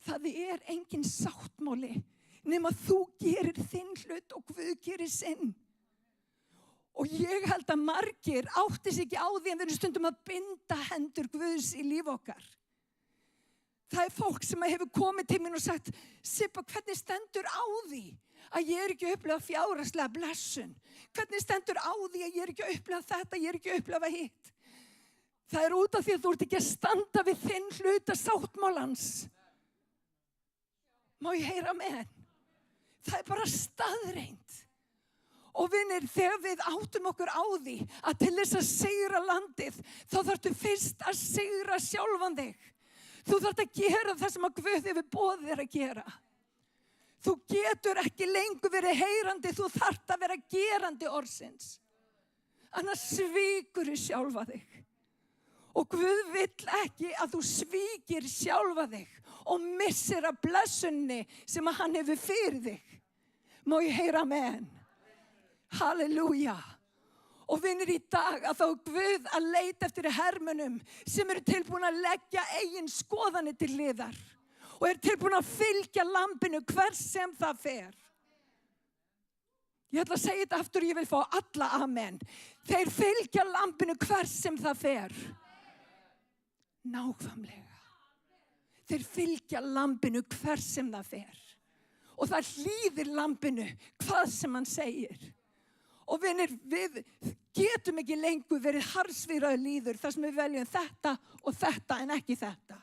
Speaker 5: Það engin sáttmáli nema þú gerir þinn hlut og Guð gerir sinn. Og ég held að margir átti sig ekki á því en við erum stundum að binda hendur Guðs í líf okkar. Það fólk sem hefur komið til mín og sagt, Sibba, hvernig stendur á því að ég ekki að upplifa fjárhagslega blessun? Hvernig stendur á því að ég ekki að upplifa þetta, ég ekki að upplifa hitt? Það út af því að þú ert ekki að standa við þinn hluta sáttmálans. Má ég heyra með? Það bara staðreynd. Og vinir, þegar við áttum okkur á því að til þess að sigra landið, þá þarftu fyrst að sigra sjálfan þig. Þú þarft að gera það sem að Guð hefur boðið þér að gera. Þú getur ekki lengur verið heyrandi, þú þarft að vera gerandi orðsins. Annars svíkur sjálfa þig. Og Guð vill ekki að þú svíkir sjálfa þig og missir af blessunni sem að hann hefur fyrir þig. Má ég heyra amen? Halleluja. Og vinir, í dag að þá Guð að leita eftir hermönnum sem eru tilbúin að leggja eigin skoðanir til hliðar og tilbúin að fylgja lambinu hvers sem það fer. Ég ætla að segja þetta aftur og ég vil fá alla amen. Þeir fylgja lambinu hvers sem það fer. Nákvæmlega. Þeir fylgja lambinu hvers sem það fer. og það hlýðir lambinu hvað sem hann segir. Og vinir, við getum ekki lengur verið harðsvíraður lýður þar sem við veljum þetta og þetta en ekki þetta.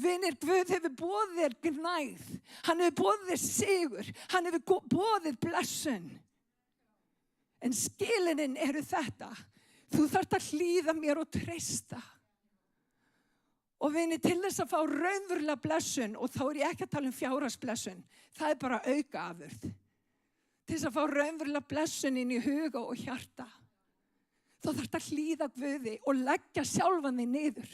Speaker 5: Vinir, Guð hefur boðið þér gnægð, hann hefur boðið þér sigur, hann hefur boðið blessun. En skilinin eru þetta, þú þarft að hlýða mér og treysta. Og vinir, til þess að fá raunverulega blessun, og þá ég ekki að tala fjárhagsblessun, það bara auka afurð. Til þess að fá raunverulega blessun inn í huga og hjarta, þá þarft að hlýða Guði og leggja sjálfan þig niður.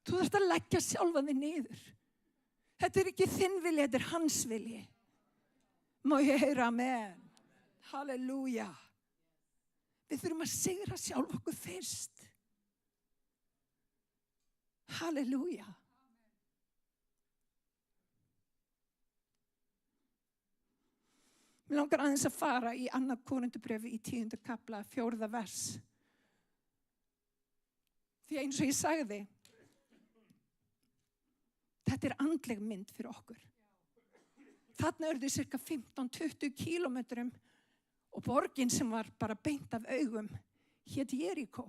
Speaker 5: Þú þarft að leggja sjálfan þig niður. Þetta ekki þinn vilji, þetta hans vilji. Má ég heyra amen. Halleluja. Við þurfum að sigra sjálf okkur fyrst. Halleluja. Mér langar aðeins að fara í 2. Korinthubréfi í 10. kafla, 4. vers. Því eins og ég sagði, þetta andleg mynd fyrir okkur. Þarna eru þau cirka 15-20 kílómetrum og borgin sem var bara beint af augum hét Jerikó.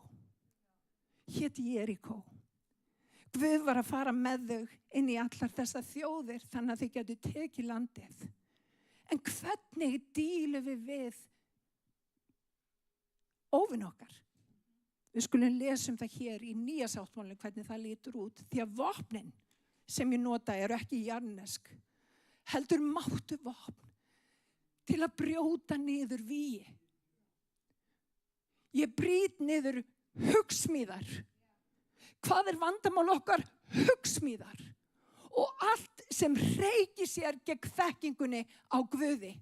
Speaker 5: Guð var að fara með þau inn í allar þessar þjóðir þannig að þau getur tekið landið. En hvernig dílum við óvin okkar? Við skulum lesum það hér í Nýja sáttmálanum hvernig það lítur út. Því að vopnin sem ég nota eru ekki jarnesk, heldur máttu vopn til að brjóta niður vígi. Ég brýt niður hugsmíðar. Hvað vandamál okkar? Hugsmíðar. Og allt sem reykir sér gegn þekkingunni á Guði.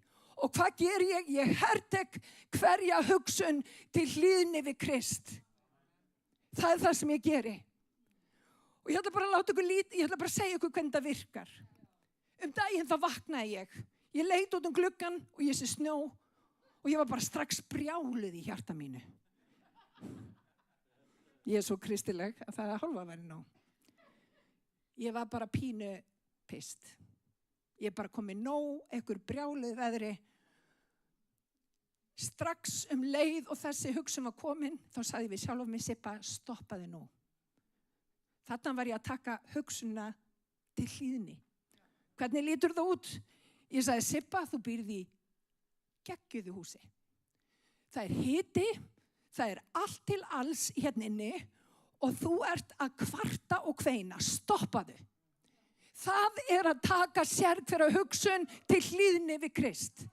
Speaker 5: Og hvað ger ég? Ég hertek hverja hugsun til hlýðni við Krist. Það það sem ég geri. Og ég ætla bara að láta ykkur ég ætla bara að segja ykkur hvernig það virkar. Daginn þá vaknaði ég. Ég leit út gluggann og ég sé snjó og ég var bara strax brjáluð í hjarta mínu. Ég svo kristileg að það hálfa væri nóg. Ég var bara pínu pist. Ég bara komið nóg, einhver brjáluð veðri. Strax leið og þessi hugsun var komin, þá sagði við sjálf mig, Sippa, stoppaði nú. Þarna var ég að taka hugsunna til hlýðni. Hvernig lítur það út? Ég sagði, Sippa, þú býrð í geggjuðu húsi. Það hiti, það allt til alls hérna inni og þú ert að kvarta og kveina. Stoppaðu. Það að taka sérhverja hugsun til hlýðni við Krist.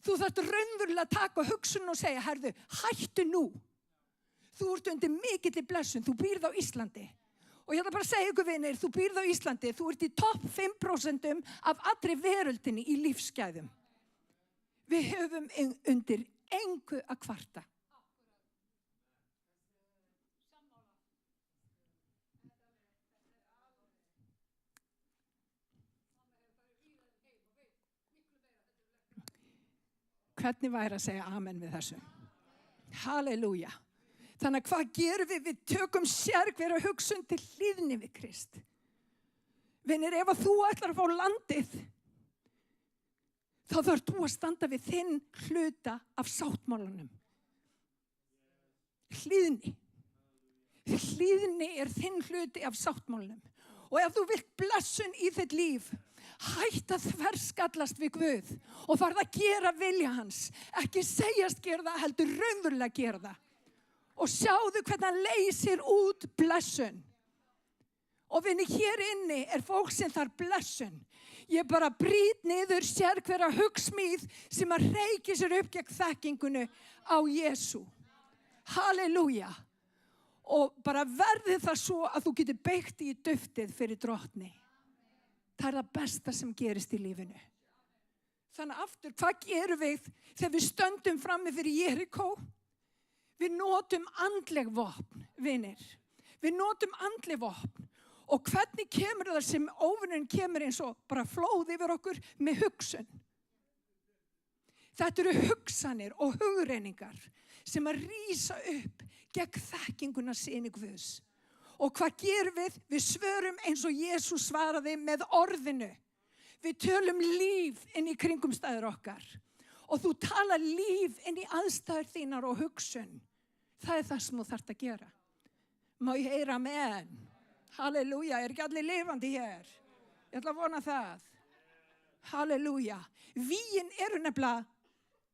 Speaker 5: Þú þarft raunverulega að taka hugsun og segja, herðu, hættu nú. Þú ert undir mikilli blessun, þú býrð á Íslandi. Og ég ætla bara að segja ykkur vinir, þú býrð á Íslandi, þú ert í topp 5% af allri veröldinni í lífsgæðum. Við höfum undir engu að kvarta. Hvernig væri að segja amen við þessu? Halleluja. Þannig að hvað gerum við? Við tökum sérhverja hugsun til hlýðni við Krist. Vinir, ef að þú ætlar að fá landið, þá þarf þú að standa við þinn hluta af sáttmálanum. Hlýðni. Hlýðni þinn hluti af sáttmálanum. Og ef þú vilt blessun í þitt líf, hætt að þverskallast við Guð og farð að gera vilja hans. Ekki segjast gera það, heldur raunverulega gera það. Og sjáðu hvernig hann leysir út blessun. Og vinni, hér inni fólk sem þarf blessun. Ég bara brýt niður sérhverja hugsmíð sem að reykja sér upp gegn þekkingunu á Jesú. Halleluja. Og bara verði það svo að þú getur beygt í duftið fyrir drottni. Það það besta sem gerist í lífinu. Þannig aftur, hvað gerum við þegar við stöndum frammi fyrir Jerikó? Við notum andleg vopn, vinir. Við notum andleg vopn. Og hvernig kemur það sem óvinurinn kemur eins og bara flóð yfir okkur með hugsun? Þetta eru hugsanir og hugreiningar sem að rísa upp gegn þekkinguna syni Guðs. Og hvað gerum við? Við svörum eins og Jesús svaraði með orðinu. Við tölum líf inn í kringumstæður okkar. Og þú talar líf inn í aðstæður þínar og hugsun. Það er það sem þú þarft að gera. Má ég heyra amen? Halleluja, er ekki allir lifandi hér? Ég ætla að vona það. Halleluja. Vígin eru nefnilega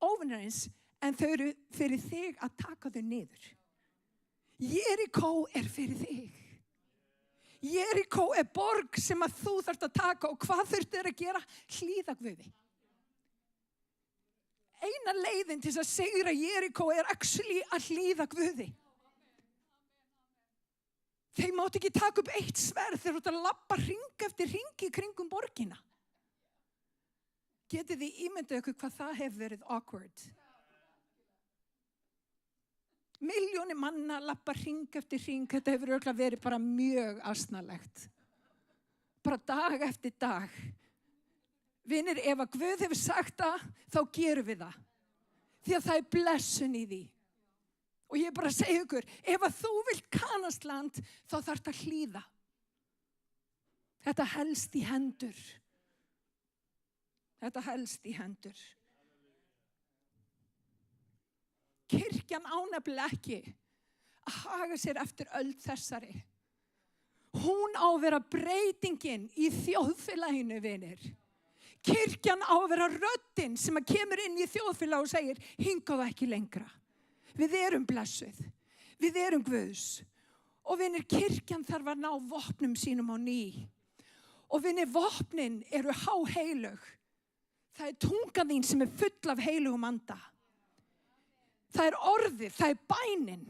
Speaker 5: óvinarins, en þau eru fyrir þig að taka þau niður. Jerikó er fyrir þig. Jerikó er borg sem að þú þarft að taka og hvað þurft að gera? Hlýða Guði. Eina leiðin til að sigra Jerikó er actually að hlýða Guði. Þeir mátt ekki taka upp eitt sverð, þeir eru að labba hring eftir hring í kringum borgina. Getið þið ímyndað ykkur hvað það hefur verið awkward? Milljónir manna labba hring eftir hring, þetta hefur örugglega verið bara mjög asnalegt. Bara dag eftir dag. Vinir, ef að Guð hefur sagt það, þá gerum við það. Því að það er blessun í því. Og ég bara segi ykkur, ef að þú vilt Kanans land, þá þarft að hlýða. Þetta helst í hendur. Þetta helst í hendur. Kirkjan á nefnilega ekki að haga sér eftir öld þessari. Hún á að vera breytingin í þjóðfélaginu, vinir. Kirkjan á að vera röddin sem að kemur inn í þjóðfélag og segir, hingað ekki lengra. Við erum blessuð. Við erum Guðs. Og vinir, kirkjan þarf að ná vopnum sínum á ný. Og vinir, vopnin eru háheilug. Það er tungan þín sem er full af heilugum anda. Það er orðið, það er bænin.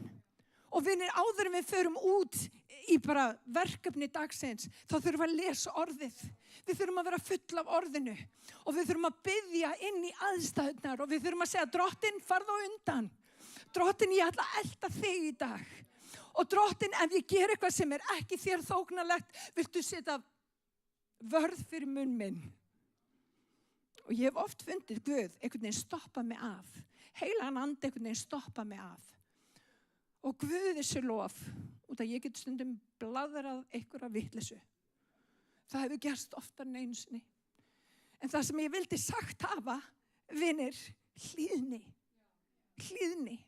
Speaker 5: Og vinir, áður en við förum út í bara verkefni dagsins, þá þurfum við að lesa orðið. Við þurfum að vera full af orðinu. Og við þurfum að biðja inn í aðstæðurnar. Og við þurfum að segja, Drottinn, farðu á undan. Drottinn, ég ætla að elta þig í dag. Og Drottinn, ef ég ger eitthvað sem er ekki þér þóknanlegt, viltu setja vörð fyrir munn minn. Og ég hef oft fundið Guð einhvern veginn stoppa mig af. Heilagan andi einhvern veginn stoppa mig af. Og Guði sé lof, út að ég get stundum bladrað einhverja vitleysu. Það hefur gerst oftar en einu sinni. En það sem ég vildi sagt hafa, vinir, hlýðni. Hlýðni.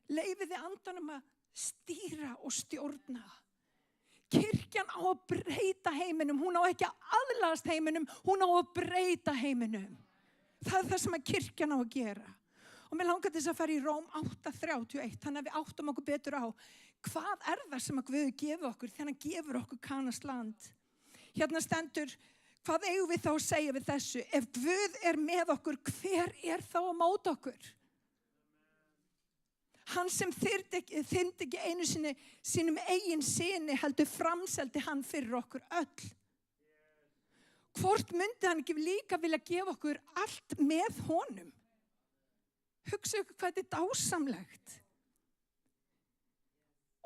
Speaker 5: Leyfiði andanum að stýra og stjórna. Kirkjan á að breyta heiminum, hún á ekki að aðlagast heiminum, hún á að breyta heiminum. Það er það sem að kirkjan á að gera. Og mér langar til þess að fara í Róm 8:31, þannig að við áttum okkur betur á. Hvað er það sem að Guð gefur okkur þegar hann gefur okkur Kanans land? Hérna stendur, hvað eigum við þá að segja við þessu? Ef Guð er með okkur, hver er þá á móti okkur? Hann sem þyrfti ekki einu sinni sínum eigin syni heldur framseldi hann fyrir okkur öll. Hvort myndi hann ekki líka vilja gefa okkur allt með honum? Hugsa ykkur hvað þetta er dásamlegt.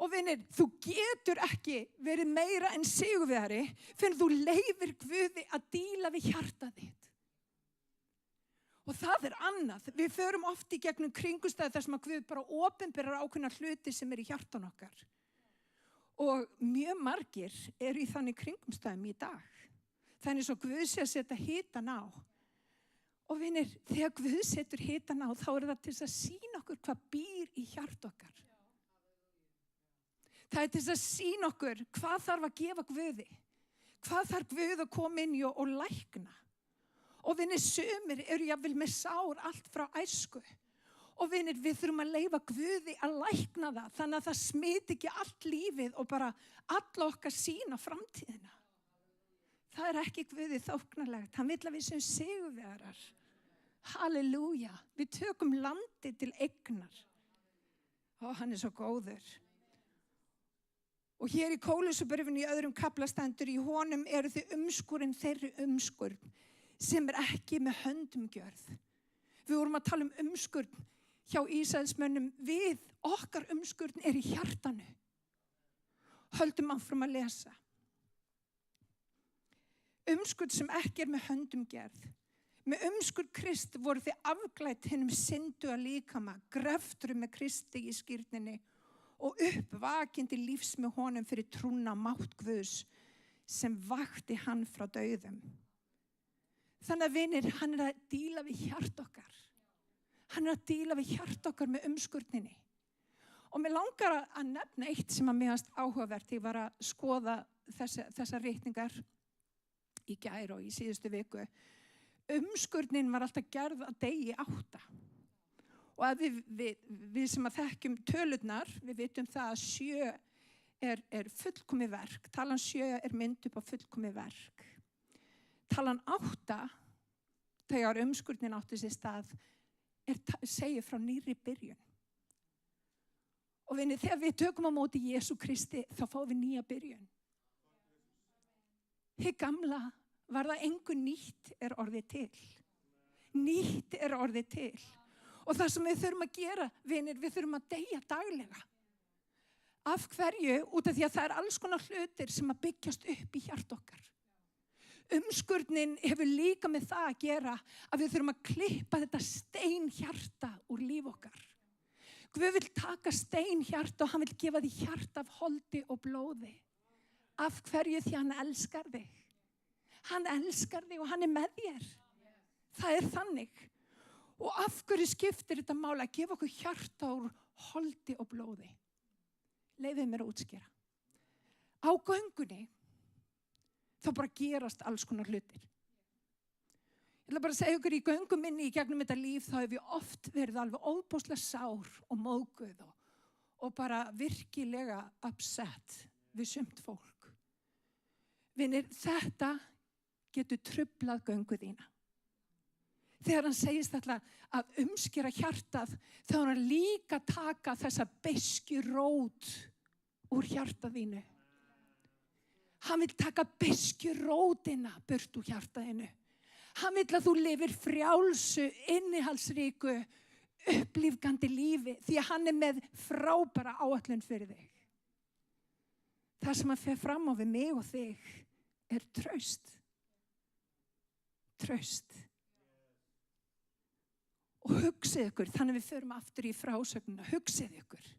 Speaker 5: Og vinir, þú getur ekki verið meira en sigurvegari fyrir þú leyfir Guði að díla við hjartað þitt. Og það er annað. Við förum oft í gegnum kringumstæður þar sem að Guð bara opinberar ákveðna hluti sem er í hjartan okkar. Og mjög margir eru í þannig kringumstæðum í dag. Þannig svo Guð sé að setja hitann á. Og vinir, þegar Guð setur hitann á, þá er það til að sýna okkur hvað býr í hjart okkar. Það er til að sýna okkur hvað þarf að gefa Guði. Hvað þarf Guð að koma inn í og lækna. Og vinir, sumir eru jafnvel með sár allt frá æsku. Og vinir, við þurfum að leyfa Guði að lækna það, þannig að það smiti ekki allt lífið og bara alla okkar sína framtíðina. Það er ekki Guði þóknarlegt. Hann vill að við sem sigurvegarar. Halleluja. Við tökum landið til eignar. Ó, hann er svo góður. Og hér í Kólussubreifinu í öðrum kafla stendur, í honum eru þið umskurinn þeirri umskurn sem er ekki með höndum gjörð. Við vorum að tala umskurn hjá Ísraelsmönnum. Við, okkar umskurn er í hjartanu. Höldum áfram að lesa. Umskurn sem ekki er með höndum gerð. Með umskurn Krist voru þið afglætt hinum syndu að líkama, greftur með Kristi í skírninni og uppvakindi lífs með honum fyrir trúna mátt Guðs sem vakti hann frá dauðum. Þannig að vinir, hann að díla við hjart okkar. Hann að díla við hjart okkar með umskurninni. Og mér langar að nefna eitt sem að mér fannst áhugavert. Ég var að skoða þessar ritningar í gær og í síðustu viku. Umskurnin var alltaf gerð að degi 8. Og að við sem að þekkjum tölurnar, við vitum það að 7 er fullkomið verk. Talan 7 er mynd upp á fullkomið verk. Talan 8, þegar umskurnin átti sér stað, segir frá nýrri byrjun. Og vinni, þegar við tökum á móti Jesú Kristi, þá fáum við nýja byrjun. Hið gamla var það engu nýtt er orðið til. Nýtt er orðið til. Og það sem við þurfum að gera, vinir, við þurfum að deyja daglega. Af hverju? Út af því að það er alls konar hlutir sem að byggjast upp í hjart okkar. Umskurnin hefur líka með það að gera að við þurfum að klippa þetta steinhjarta úr líf okkar. Guð vill taka steinhjarta og hann vill gefa því hjarta af holdi og blóði. Af hverju? Því hann elskar þig. Hann elskar þig og hann er með þér. Það er þannig. Og af hverju skiptir þetta máli að gefa okkur hjarta úr holdi og blóði? Leyfið mér að útskýra. Á göngunni þá bara gerast alls konar hlutir. Ég ætla bara að segja ykkur í göngum minni í gegnum þetta líf, þá hef ég oft verið alveg óbúslega sár og móðguð og bara virkilega upset við sumt fólk. Vinir, þetta getur truflað göngu þína. Þegar hann segist alltaf að umskera hjartað, þá er hann líka að taka þessa beiskju rót úr hjartað þínu. Hann vil taka beiskju rótina burt úr hjartaðinu. Hann vil að þú lifir frjálsu, innihaldsríku, upplífgandi lífi, því að hann er með frábæra áætlun fyrir þig. Það sem hann fer fram á við mig og þig er traust. Traust. Og hugsið ykkur, þannig við förum aftur í frásögnuna, hugsið ykkur.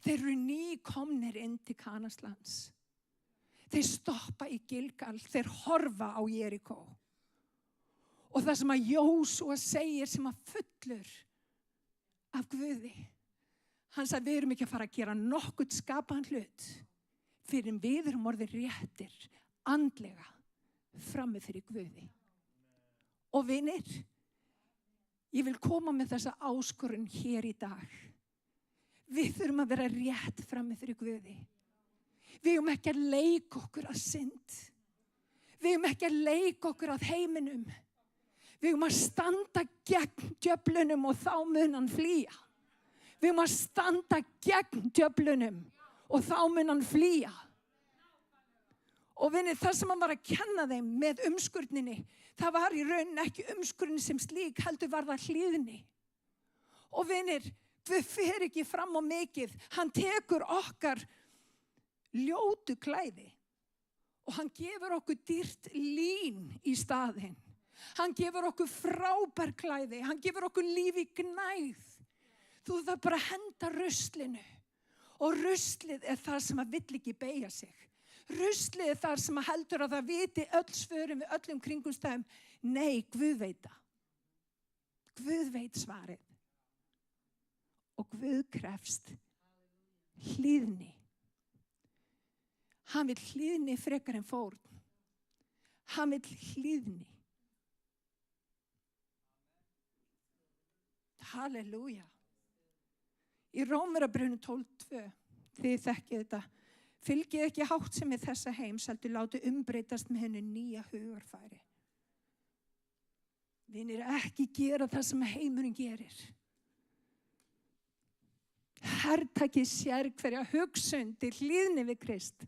Speaker 5: Þeir eru nýkomnir inn til Kananslands. Þeir stoppa í Gilgal, þeir horfa á Jerikó. Og það sem að Jósúa segir sem að fullur af Guði. Hann sagði, við erum ekki að fara að gera nokkuð skapaðan hlut fyrir við erum orðið réttir, andlega, frammi fyrir Guði. Og vinir, ég vil koma með þessa áskorun hér í dag. Við þurfum að vera rétt frammi fyrir Guði. Við eigum ekki að leika okkur að synd. Við eigum ekki að leika okkur að heiminum. Við eigum að standa gegn djöflunum og þá mun hann flýja. Við eigum að standa gegn djöflunum og þá mun hann flýja. Og vinir, það sem hann var að kenna þeim með umskurninni, það var í rauninni ekki umskurnin sem slík, heldur var það hlýðni. Og vinir, við fer ekki fram á mikið. Hann tekur okkar ljótu klæði og hann gefur okkur dýrt lín í staðinn. Hann gefur okkur frábær klæði, hann gefur okkur líf í gnægð. Þú þarf bara að henda ruslinu og ruslið er það sem að vill ekki beygja sig. Ruslið er það sem að heldur að það viti öll svörum við öllum kringumstæðum. Nei, Guð veit það. Guð veit svarið. Og Guð krefst hlýðni. Hann vill hlýðni frekar en fórn. Hann vill hlýðni. Halleluja. Í Rómverjabrauðinu 12:2, þið þekkið þetta, fylgið ekki háttsemi þessa heims, heldur láti umbreytast með henni nýja hugarfæri. Vinir, ekki gera það sem heimurinn gerir. Hertakið sér hverja hugsun til hlýðni við Krist.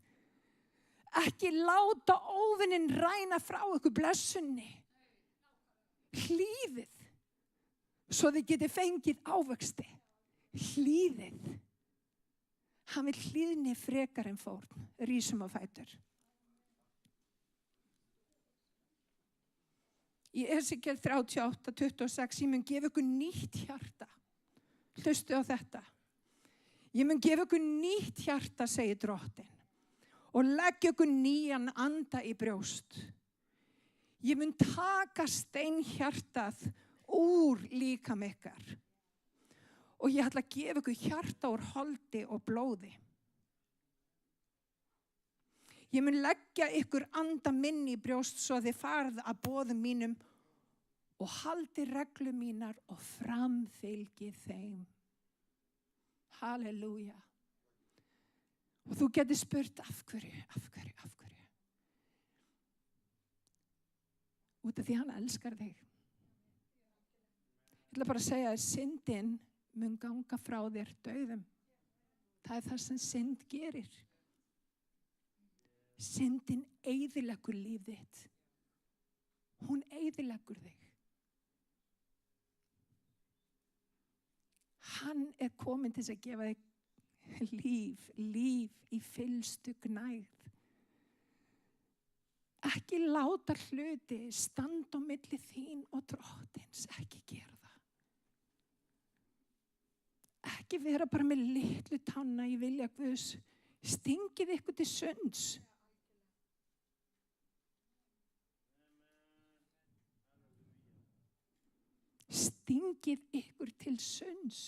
Speaker 5: Ekki láta óvinnin ræna frá ykkur blessunni. Hlýðið, svo þið geti fengið ávöxti. Hlýðið. Hann vill hlýðni frekar en fórn. Rísum á fætur. Í Esekiel 38:26, ég mun gefa ykkur nýtt hjarta. Hlustu á þetta. Ég mun gefa ykkur nýtt hjarta, segir Drottinn, og leggja ykkur nýjan anda í brjóst. Ég mun taka steinhjartað úr líkam ykkar og ég ætla að gefa ykkur hjarta úr holdi og blóði. Ég mun leggja ykkur anda minn í brjóst svo þið farið að boðum mínum og haldi reglu mínar og framfylgi þeim. Halleluja. Og þú getur spurt af hverju? Út af því hann elskar þig. Ég ætla bara að segja að syndin mun ganga frá þér dauðum. Það það sem synd gerir. Syndin eyðileggur líf þitt. Hún eyðileggur þig. Hann kominn til að gefa þig líf í fyllstu gnægð. Ekki láta hluti standa á milli þín og Drottins, ekki gera það. Ekki vera bara með litlu tanna í vilja Guðs, stingið ykkur til sunds. Stingið ykkur til sunds.